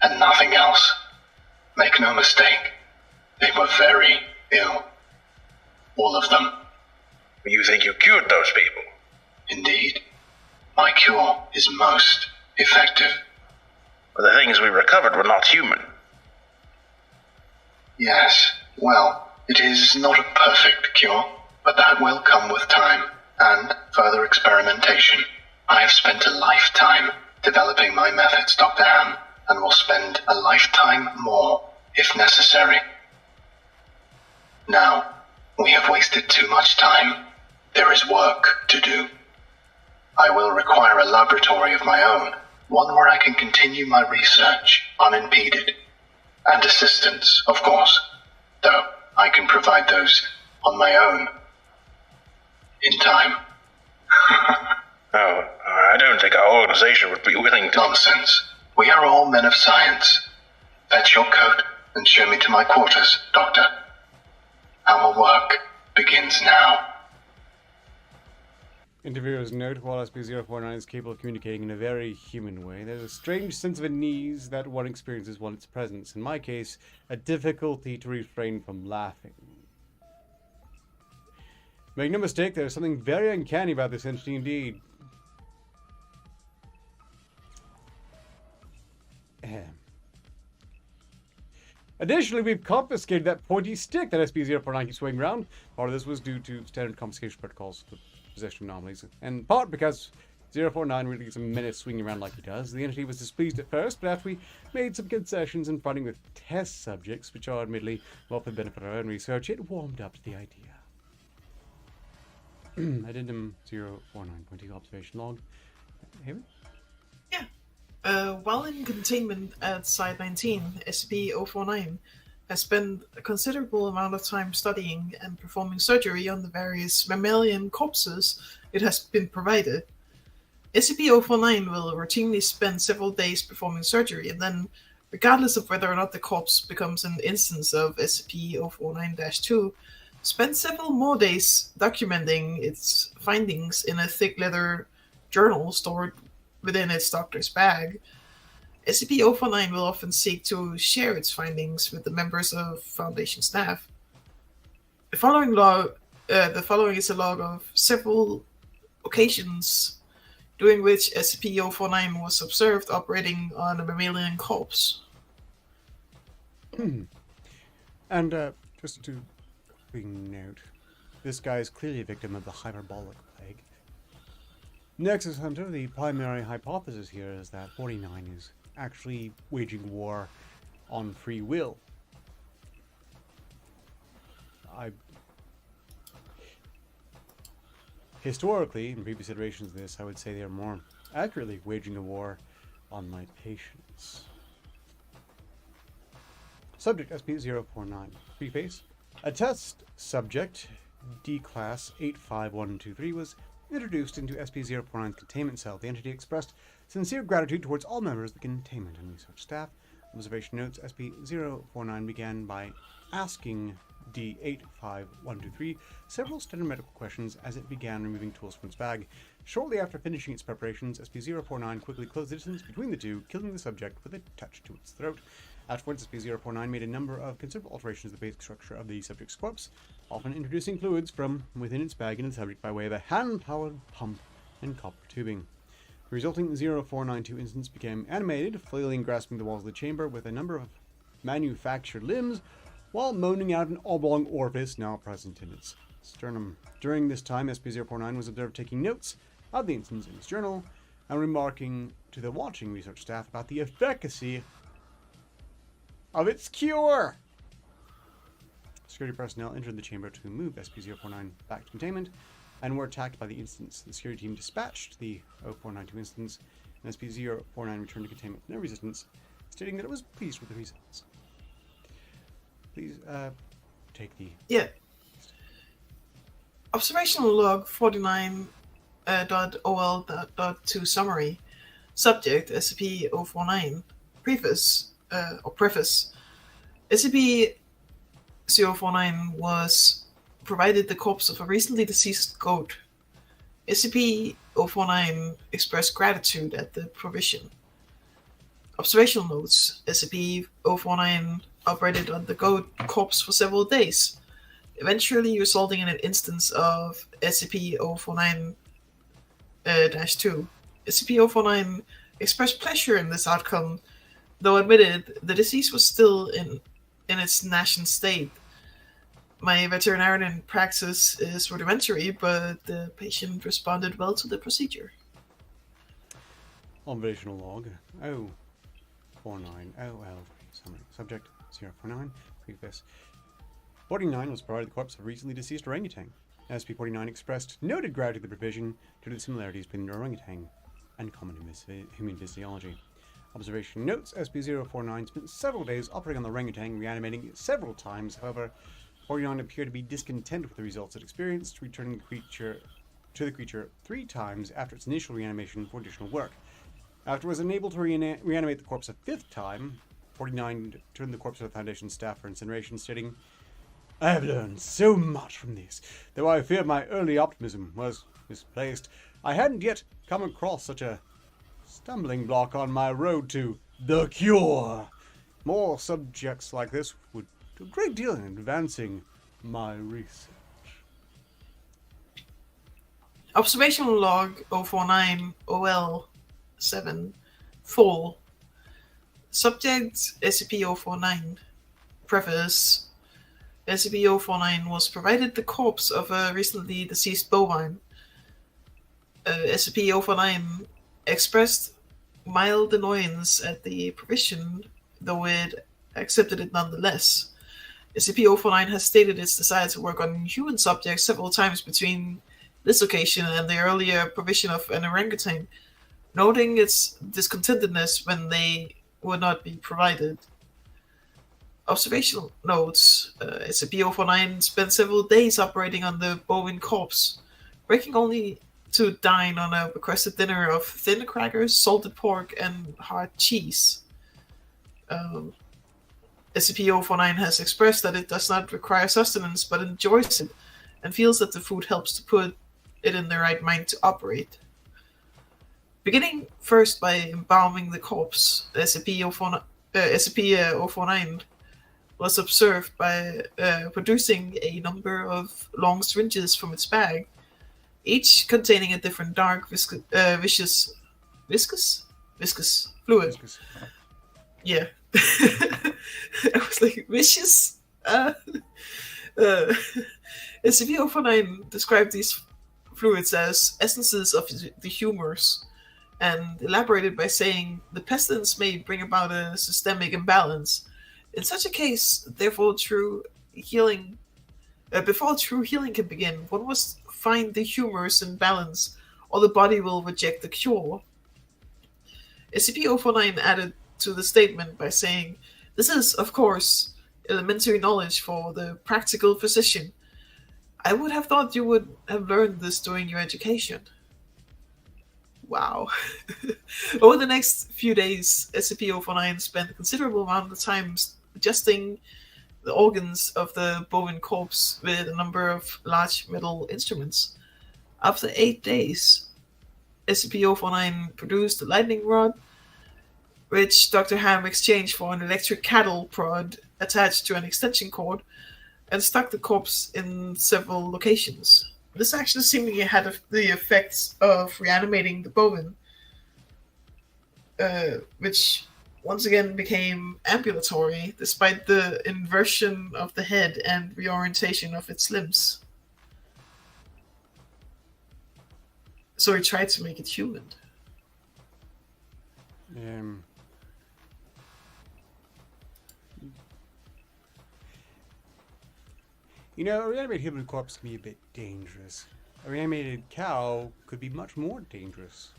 and nothing else. Make no mistake, they were very ill. All of them. You think you cured those people? Indeed. My cure is most effective. But the things we recovered were not human. Yes, well, it is not a perfect cure, but that will come with time and further experimentation. I have spent a lifetime developing my methods, Dr. Ham, and will spend a lifetime more if necessary. Now, we have wasted too much time. There is work to do. I will require a laboratory of my own, one where I can continue my research unimpeded. And assistance, of course, though I can provide those on my own. In time. Oh, I don't think our organization would be willing to... Nonsense. We are all men of science. Fetch your coat and show me to my quarters, Doctor. Our work begins now. Interviewers note while SCP-049 is capable of communicating in a very human way, there's a strange sense of unease that one experiences while its presence. In my case, a difficulty to refrain from laughing. Make no mistake, there's something very uncanny about this entity indeed. Additionally, we've confiscated that pointy stick that SCP-049 keeps swinging around. Part of this was due to standard confiscation protocols for possession anomalies, and part because 049 really gets a minute swinging around like he does. The entity was displeased at first, but after we made some concessions and fronting with test subjects, which are admittedly not for the benefit of our own research, it warmed up to the idea. Addendum 049.2 observation log. Haven? Yeah. While in containment at Site 19, SCP-049 has spent a considerable amount of time studying and performing surgery on the various mammalian corpses it has been provided. SCP-049 will routinely spend several days performing surgery, and then, regardless of whether or not the corpse becomes an instance of SCP-049-2, spend several more days documenting its findings in a thick leather journal stored within its doctor's bag. SCP-049 will often seek to share its findings with the members of Foundation staff. The following is a log of several occasions during which SCP-049 was observed operating on a mammalian corpse. And just to note, this guy is clearly a victim of the hyperbolic plague. Nexus Hunter, the primary hypothesis here is that 49 is actually waging war on free will. Historically, in previous iterations of this, I would say they are more accurately waging a war on my patients. Subject SP-049. Preface. A test subject, D-Class 85123, was introduced into SP-049's containment cell. The entity expressed sincere gratitude towards all members of the containment and research staff. Observation notes, SP-049 began by asking D-85123 several standard medical questions as it began removing tools from its bag. Shortly after finishing its preparations, SP-049 quickly closed the distance between the two, killing the subject with a touch to its throat. Afterwards, SP-049 made a number of considerable alterations to the basic structure of the subject's corpse, often introducing fluids from within its bag into the subject by way of a hand-powered pump and copper tubing. The resulting 0492 instance became animated, flailing, grasping the walls of the chamber with a number of manufactured limbs, while moaning out an oblong orifice now present in its sternum. During this time, SP-049 was observed taking notes of the instance in its journal and remarking to the watching research staff about the efficacy of its cure. Security personnel entered the chamber to move SP-049 back to containment and were attacked by the instance. The security team dispatched the 0492 instance, and SP-049 returned to containment with no resistance, stating that it was pleased with the results. Please, take the... Yeah. Observational log 49.ol.2 summary. Subject, SCP-049. Preface. SCP-049 was provided the corpse of a recently deceased goat. SCP-049 expressed gratitude at the provision. Observational notes. SCP-049 operated on the goat corpse for several days, eventually resulting in an instance of SCP-049-2. SCP-049 expressed pleasure in this outcome, though admitted the disease was still in its nascent state. My veterinarian praxis is rudimentary, but the patient responded well to the procedure. Observational log 049 OL. Summary. Subject 049. Preface. 49 was provided the corpse of a recently deceased orangutan. SP-49 expressed noted gratitude to the provision due to the similarities between the orangutan and common human physiology. Observation notes, SP-049 spent several days operating on the orangutan, reanimating it several times. However, 49 appeared to be discontent with the results it experienced, returning the creature 3 times after its initial reanimation for additional work. After it was unable to reanimate the corpse a 5th time, 49 turned the corpse to the Foundation staff for incineration, stating, "I have learned so much from this, though I fear my early optimism was misplaced. I hadn't yet come across such a stumbling block on my road to the cure. More subjects like this would do a great deal in advancing my research." Observational log 049 OL7 Fall. Subject SCP-049. preface, SCP-049 was provided the corpse of a recently deceased bovine. SCP-049 expressed mild annoyance at the provision, though it accepted it nonetheless. SCP-049 has stated its desire to work on human subjects several times between this occasion and the earlier provision of an orangutan, noting its discontentedness when they would not be provided. Observational notes: SCP-049 spent several days operating on the bovine corpse, breaking only to dine on a requested dinner of thin crackers, salted pork, and hard cheese. SCP-049 has expressed that it does not require sustenance but enjoys it, and feels that the food helps to put it in the right mind to operate. Beginning first by embalming the corpse, SCP-049 was observed by producing a number of long syringes from its bag, each containing a different dark viscous fluid. Viscous. Yeah. I was like, vicious? SCP-049 described these fluids as essences of the humors, and elaborated by saying the pestilence may bring about a systemic imbalance. In such a case, therefore, before true healing can begin, one must find the humors in balance, or the body will reject the cure. SCP-049 added to the statement by saying, "This is, of course, elementary knowledge for the practical physician. I would have thought you would have learned this during your education." Wow. Over the next few days, SCP-049 spent a considerable amount of time adjusting the organs of the bovine corpse with a number of large metal instruments. After 8 days, SCP-049 produced a lightning rod, which Dr. Ham exchanged for an electric cattle prod attached to an extension cord, and stuck the corpse in several locations. This action seemingly had the effects of reanimating the bovine, which once again became ambulatory despite the inversion of the head and reorientation of its limbs. So he tried to make it human. You know, a reanimated human corpse can be a bit dangerous. A reanimated cow could be much more dangerous.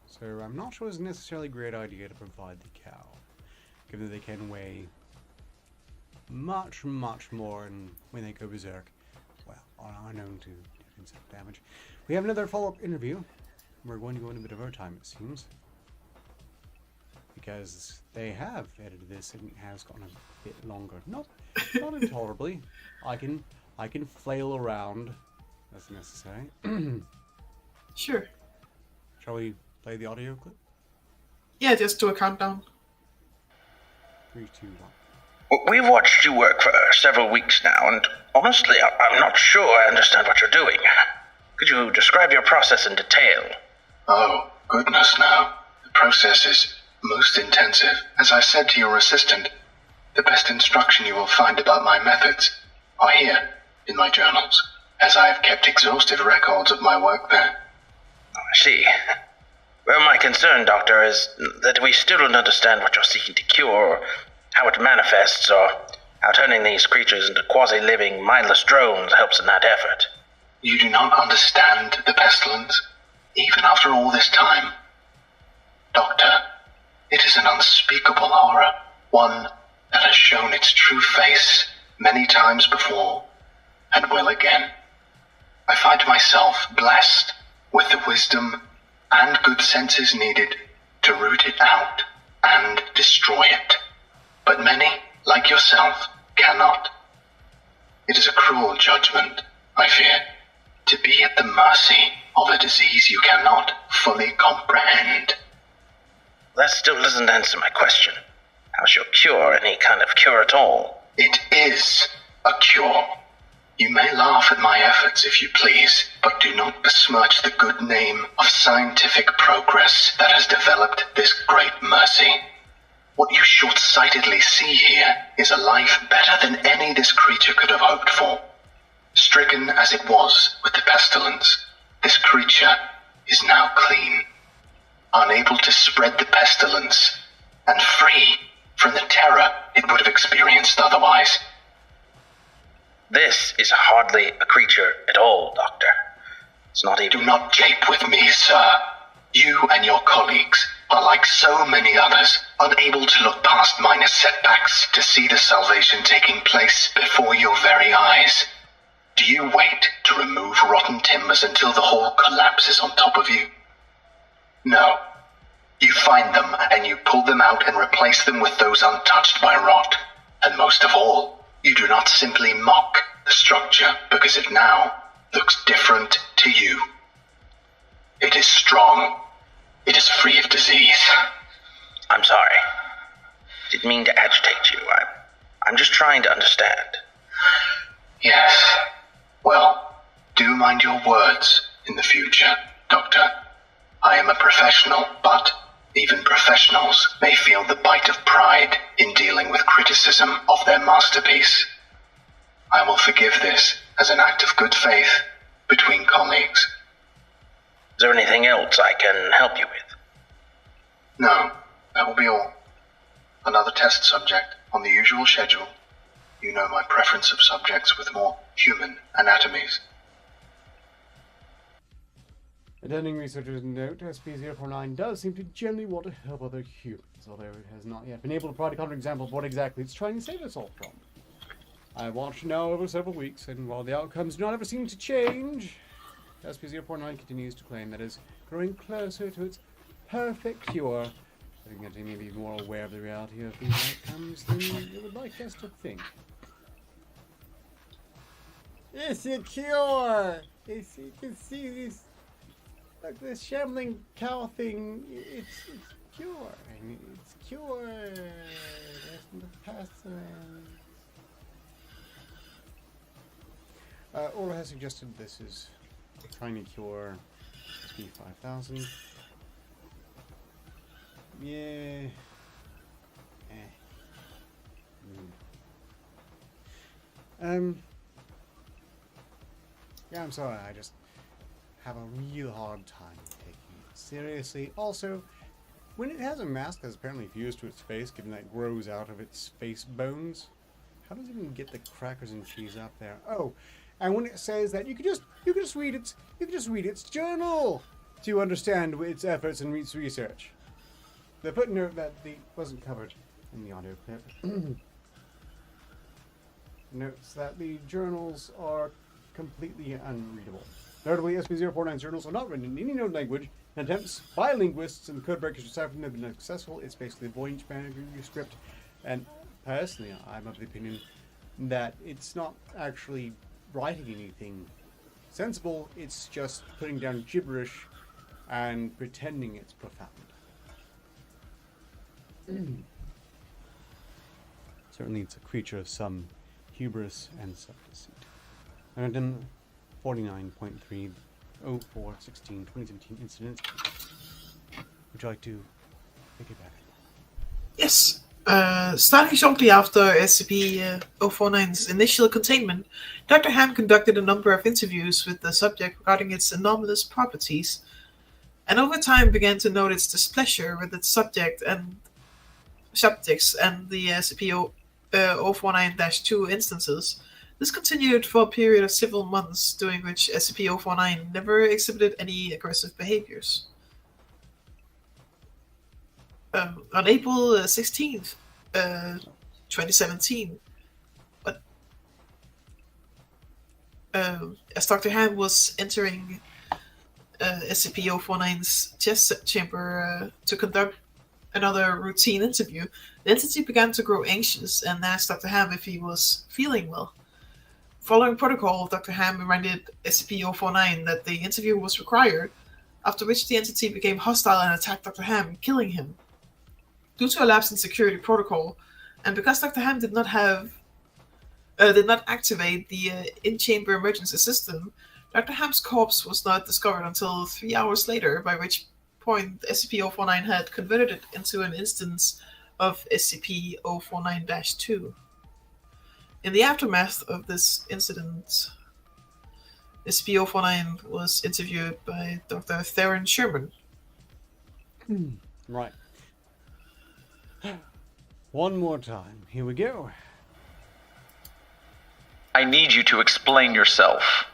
So I'm not sure it's necessarily a great idea to provide the cow, given that they can weigh much, much more, and when they go berserk, well, are known to do insect damage. We have another follow-up interview. We're going to go in a bit of overtime, it seems, because they have edited this and it has gotten a bit longer. Not intolerably. I can flail around as necessary. Sure. Shall we play the audio clip? Yeah, just do a countdown. 3, 2, 1. We've watched you work for several weeks now, and honestly, I'm not sure I understand what you're doing. Could you describe your process in detail? Oh, goodness no. The process is most intensive. As I said to your assistant, the best instruction you will find about my methods are here, in my journals, as I have kept exhaustive records of my work there. Oh, I see. Well, my concern, Doctor, is that we still don't understand what you're seeking to cure, or how it manifests, or how turning these creatures into quasi-living, mindless drones helps in that effort. You do not understand the pestilence, even after all this time. Doctor, it is an unspeakable horror, one that has shown its true face many times before, and will again. I find myself blessed with the wisdom and good senses needed to root it out and destroy it. But many, like yourself, cannot. It is a cruel judgment, I fear, to be at the mercy of a disease you cannot fully comprehend. That still doesn't answer my question. How's your cure any kind of cure at all? It is a cure. You may laugh at my efforts if you please, but do not besmirch the good name of scientific progress that has developed this great mercy. What you short-sighted unexpectedly see here is a life better than any this creature could have hoped for. Stricken as it was with the pestilence, this creature is now clean, unable to spread the pestilence, and free from the terror it would have experienced otherwise. This is hardly a creature at all, Doctor. It's not even... Do not jape with me, sir. You and your colleagues are like so many others, unable to look past minor setbacks to see the salvation taking place before your very eyes. Do you wait to remove rotten timbers until the whole collapses on top of you? No. You find them and you pull them out and replace them with those untouched by rot. And most of all, you do not simply mock the structure because it now looks different to you. It is strong. It is free of disease. I'm sorry. Didn't mean to agitate you. I'm just trying to understand. Yes. Well, do mind your words in the future, Doctor. I am a professional, but even professionals may feel the bite of pride in dealing with criticism of their masterpiece. I will forgive this as an act of good faith between colleagues. Is there anything else I can help you with? No, that will be all. Another test subject on the usual schedule. You know my preference of subjects with more human anatomies. Attending researchers note SCP-049 does seem to genuinely want to help other humans, although it has not yet been able to provide a counterexample of what exactly it's trying to save us all from. I watched now over several weeks, and while the outcomes do not ever seem to change, SCP-049 continues to claim that it's growing closer to its perfect cure. I think that they may be more aware of the reality of these outcomes than you would like us to think. It's a cure! You can see this, like this shambling cow thing. It's curing. It's cured. There's the pestilence. Aura has suggested this is trying to cure SCP-5000. Yeah. Yeah, I'm sorry, I just have a real hard time taking it seriously. Also, when it has a mask that's apparently fused to its face, given that it grows out of its face bones, how does it even get the crackers and cheese up there? Oh, and when it says that you can just read its journal to understand its efforts and its research. The footnote that wasn't covered in the audio clip notes that the journals are completely unreadable. Notably, SCP-049's journals are not written in any known language, and attempts by linguists and codebreakers to decipher them have been unsuccessful. It's basically a Voynich manuscript, and personally, I'm of the opinion that it's not actually writing anything sensible, it's just putting down gibberish and pretending it's profound. Certainly it's a creature of some hubris and self-deceit. Item 49.3 04/16 2017 incident. Would you like to take it back? Yes. Starting shortly after SCP-049's initial containment, Dr. Ham conducted a number of interviews with the subject regarding its anomalous properties, and over time began to note its displeasure with its subjects and the SCP-049-2 instances. This continued for a period of several months, during which SCP-049 never exhibited any aggressive behaviors. On April 16th, 2017, as Dr. Ham was entering SCP-049's chest chamber to conduct another routine interview, the entity began to grow anxious and asked Dr. Ham if he was feeling well. Following protocol, Dr. Ham reminded SCP-049 that the interview was required, after which the entity became hostile and attacked Dr. Ham, killing him. Due to a lapse in security protocol, and because Dr. Ham did not activate the in-chamber emergency system, Dr. Ham's corpse was not discovered until 3 hours later, by which point SCP-049 had converted it into an instance of SCP-049-2. In the aftermath of this incident, SCP-049 was interviewed by Dr. Theron Sherman. Right. One more time. Here we go. I need you to explain yourself.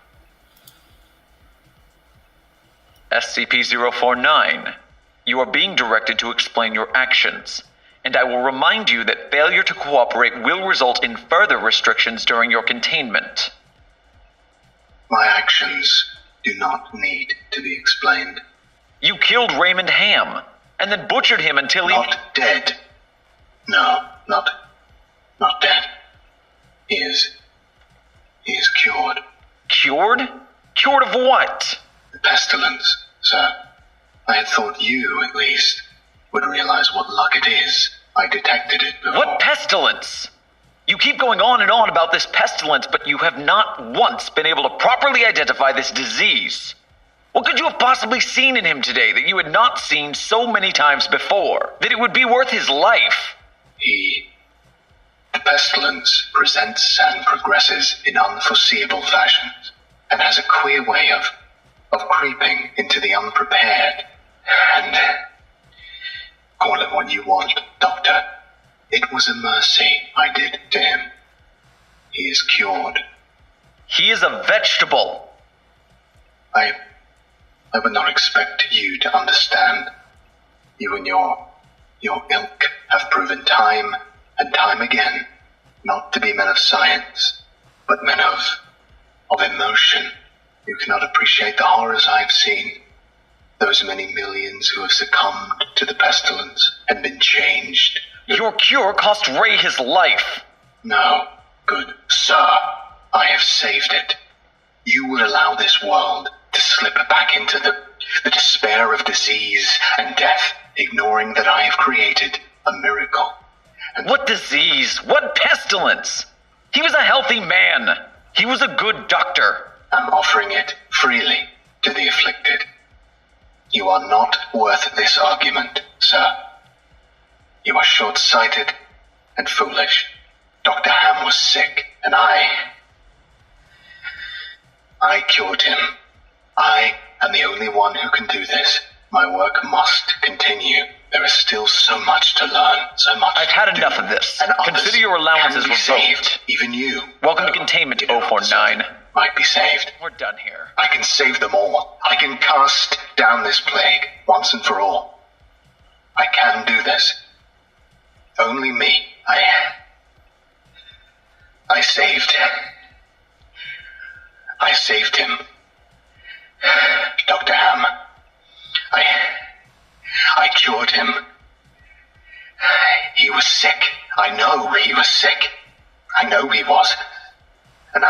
SCP-049, you are being directed to explain your actions, and I will remind you that failure to cooperate will result in further restrictions during your containment. My actions do not need to be explained. You killed Raymond Ham, and then butchered him until he... Not dead. No, not dead. He is cured. Cured? Cured of what? The pestilence, sir. I had thought you, at least, would realize what luck it is. I detected it before. What pestilence? You keep going on and on about this pestilence, but you have not once been able to properly identify this disease. What could you have possibly seen in him today that you had not seen so many times before, that it would be worth his life? The pestilence presents and progresses in unforeseeable fashions, and has a queer way of creeping into the unprepared. And call it what you want, Doctor. It was a mercy I did to him. He is cured. He is a vegetable. I would not expect you to understand. You and your ilk have proven time and time again not to be men of science, but men of emotion. You cannot appreciate the horrors I have seen. Those many millions who have succumbed to the pestilence and been changed. Your cure cost Ray his life. No, good sir. I have saved it. You would allow this world to slip back into the despair of disease and death, ignoring that I have created a miracle. And what disease? What pestilence? He was a healthy man. He was a good doctor. I'm offering it freely to the afflicted. You are not worth this argument, sir. You are short-sighted and foolish. Dr. Ham was sick, and I cured him. I am the only one who can do this. My work must continue. There is still so much to learn, so much. I've had enough of this. And consider your allowances revoked. Saved, even you. Welcome to containment, 049. Might be saved. We're done here. I can save them all. I can cast down this plague once and for all. I can do this. Only me. I saved him. Dr. Ham. I cured him. He was sick. I know he was sick. I know he was. And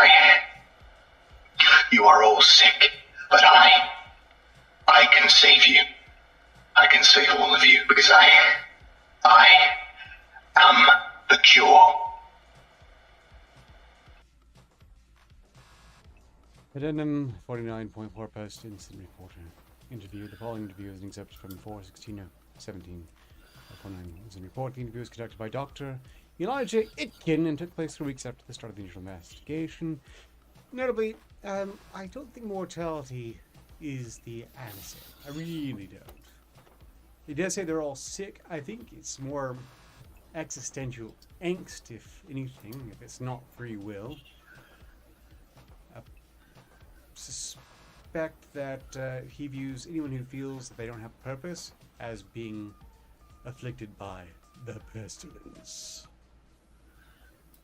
you are all sick, but I can save you. I can save all of you because I am the cure. Addendum 49.4 Post Incident Reporter. Interview. The following interview is an excerpt from 4/16/17. 49 Incident Report. The interview was conducted by Dr. Elijah Itkin and took place 3 weeks after the start of the initial investigation. Notably, I don't think mortality is the answer. I really don't. He does say they're all sick. I think it's more existential angst, if anything, if it's not free will. Suspect that he views anyone who feels that they don't have purpose as being afflicted by the pestilence.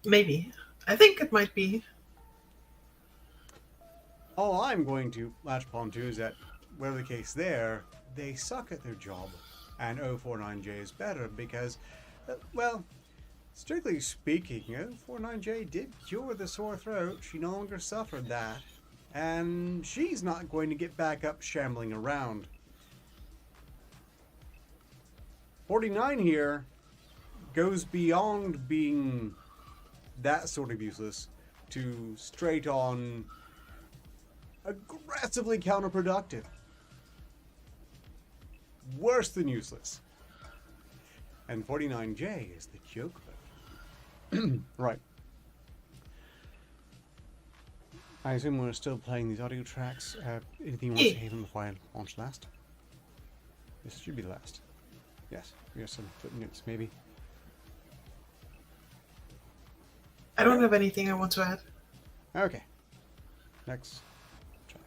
Maybe. I think it might be. All I'm going to latch upon to is that, whatever the case there, they suck at their job, and 049J is better because, well, strictly speaking, 049J did cure the sore throat. She no longer suffered that, and she's not going to get back up shambling around. 49 here goes beyond being that sort of useless to straight on aggressively counterproductive. Worse than useless. And 49J is the joke. Right. I assume we're still playing these audio tracks. Anything you want to say even before I launch last? This should be the last. Yes, we have some footnotes maybe. I don't have anything I want to add. Okay. Next track.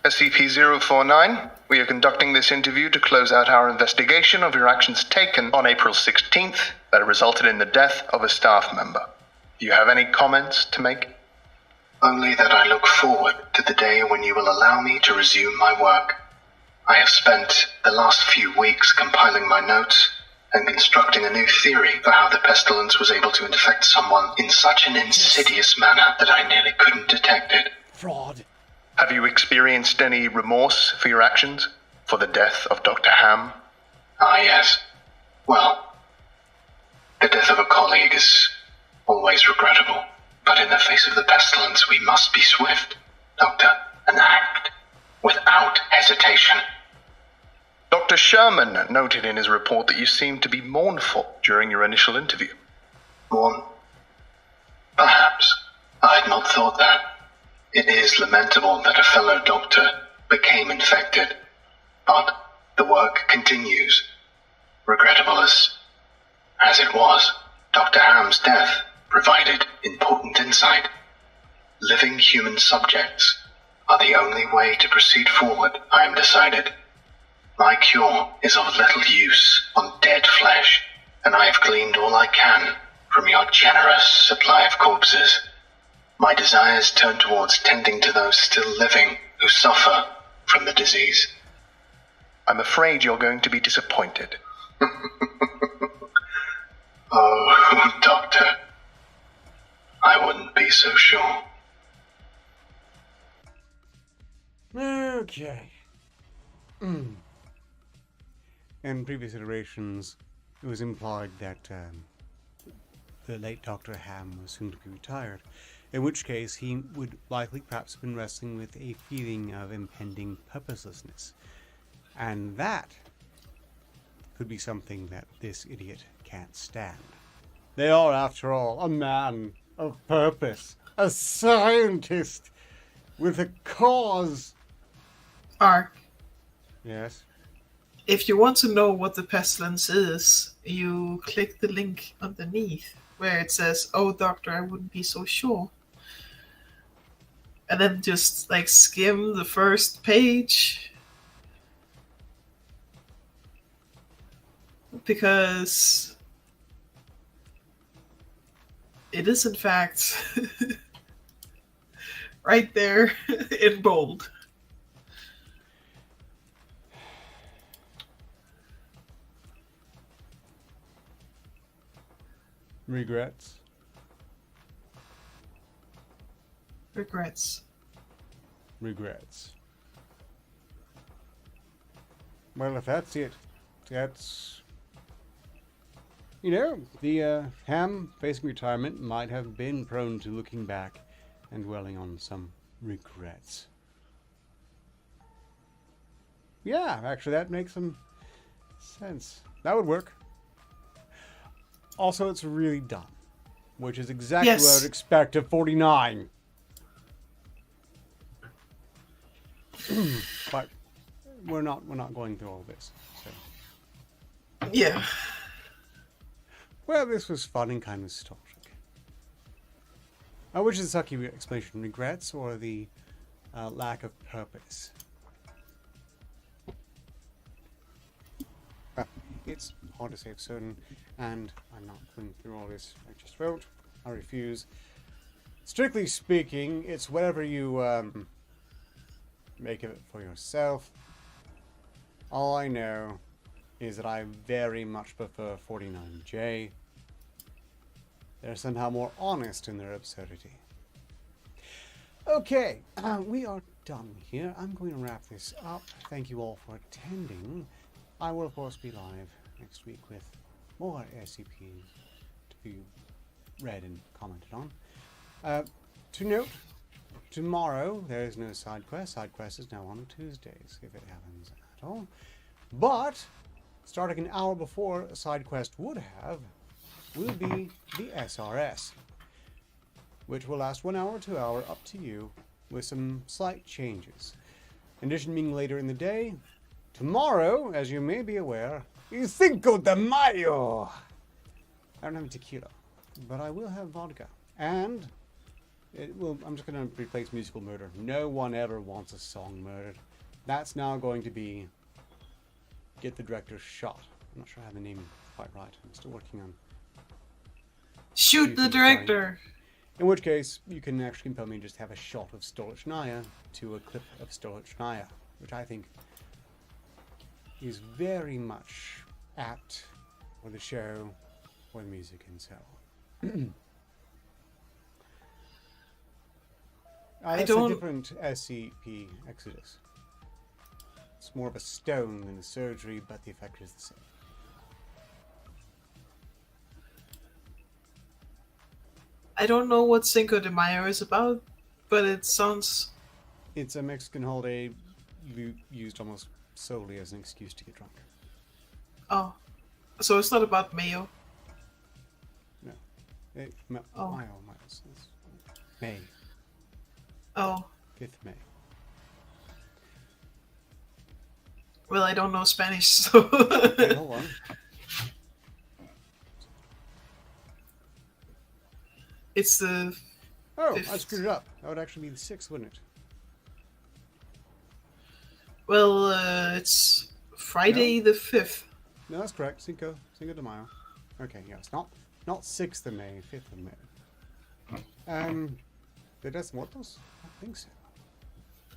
SCP-049, we are conducting this interview to close out our investigation of your actions taken on April 16th that resulted in the death of a staff member. Do you have any comments to make? Only that I look forward to the day when you will allow me to resume my work. I have spent the last few weeks compiling my notes and constructing a new theory for how the pestilence was able to infect someone in such an insidious manner that I nearly couldn't detect it. Fraud. Have you experienced any remorse for your actions? For the death of Dr. Ham? Ah, yes. Well, the death of a colleague is always regrettable. But in the face of the pestilence, we must be swift, Doctor, and act without hesitation. Dr. Sherman noted in his report that you seemed to be mournful during your initial interview. Mourn? Perhaps. I had not thought that. It is lamentable that a fellow doctor became infected, but the work continues. Regrettable as it was, Dr. Ham's death provided important insight. Living human subjects are the only way to proceed forward, I am decided. My cure is of little use on dead flesh, and I have gleaned all I can from your generous supply of corpses. My desires turn towards tending to those still living who suffer from the disease. I'm afraid you're going to be disappointed. Oh, Doctor, I wouldn't be so sure. Okay. In previous iterations, it was implied that the late Dr. Ham was soon to be retired, in which case he would likely perhaps have been wrestling with a feeling of impending purposelessness. And that could be something that this idiot can't stand. They are, after all, a man of purpose, a scientist with a cause. Ark, Yes. if you want to know what the pestilence is, you click the link underneath where it says, "Oh, Doctor, I wouldn't be so sure." And then just like skim the first page. Because it is, in fact, right there in bold. Regrets. Regrets. Regrets. Well, if that's it, that's... You know, the Ham facing retirement might have been prone to looking back and dwelling on some regrets. Yeah, actually that makes some sense. That would work. Also, it's really dumb, which is exactly what I would expect of 49. But we're not going through all this. So. Yeah. Well, this was fun and kind of nostalgic. Which is the sucky explanation? Regrets or the lack of purpose? It's hard to say for certain, and I'm not going through all this. I just won't. I refuse. Strictly speaking, it's whatever you make of it for yourself. All I know is that I very much prefer 49J. They're somehow more honest in their absurdity. Okay, we are done here. I'm going to wrap this up. Thank you all for attending. I will, of course, be live next week with more SCPs to be read and commented on. To note, tomorrow there is no side quest. Side quest is now on Tuesdays, if it happens at all. But starting an hour before a side quest would have, will be the SRS, which will last 1 hour, 2 hour, up to you, with some slight changes. In addition, being later in the day, tomorrow, as you may be aware, is Cinco de Mayo. I don't have tequila, but I will have vodka. And I'm just going to replace musical murder. No one ever wants a song murdered. That's now going to be Get the Director Shot. I'm not sure I have the name quite right. I'm still working on... Shoot the director! In which case, you can actually compel me to just have a shot of Stolichnaya to a clip of Stolichnaya, which I think is very much apt for the show, for the music, and so on. That's a different SCP Exodus. It's more of a stone than a surgery, but the effect is the same. I don't know what Cinco de Mayo is about, but it sounds... It's a Mexican holiday used almost solely as an excuse to get drunk. Oh. So it's not about Mayo? No. Oh. Mayo, May. Oh. 5th May. Well, I don't know Spanish, so... Okay, hold on. It's the... Oh, 5th. I screwed it up. That would actually be the 6th, wouldn't it? Well, it's Friday the 5th. No, that's correct. Cinco de Mayo. Okay, yeah, it's not 6th of May, 5th of May. ¿De Tres Muertos? I think so.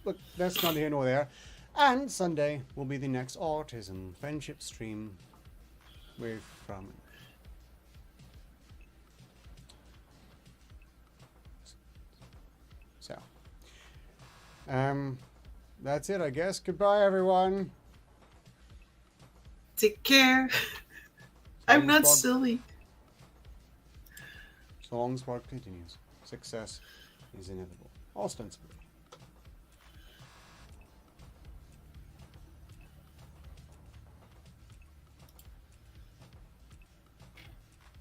Look, that's not here nor there. And Sunday will be the next autism friendship stream with from. So, that's it, I guess. Goodbye, everyone. Take care. I'm not Spark- silly. So long as Spark continues, success is inevitable. Ostensibly.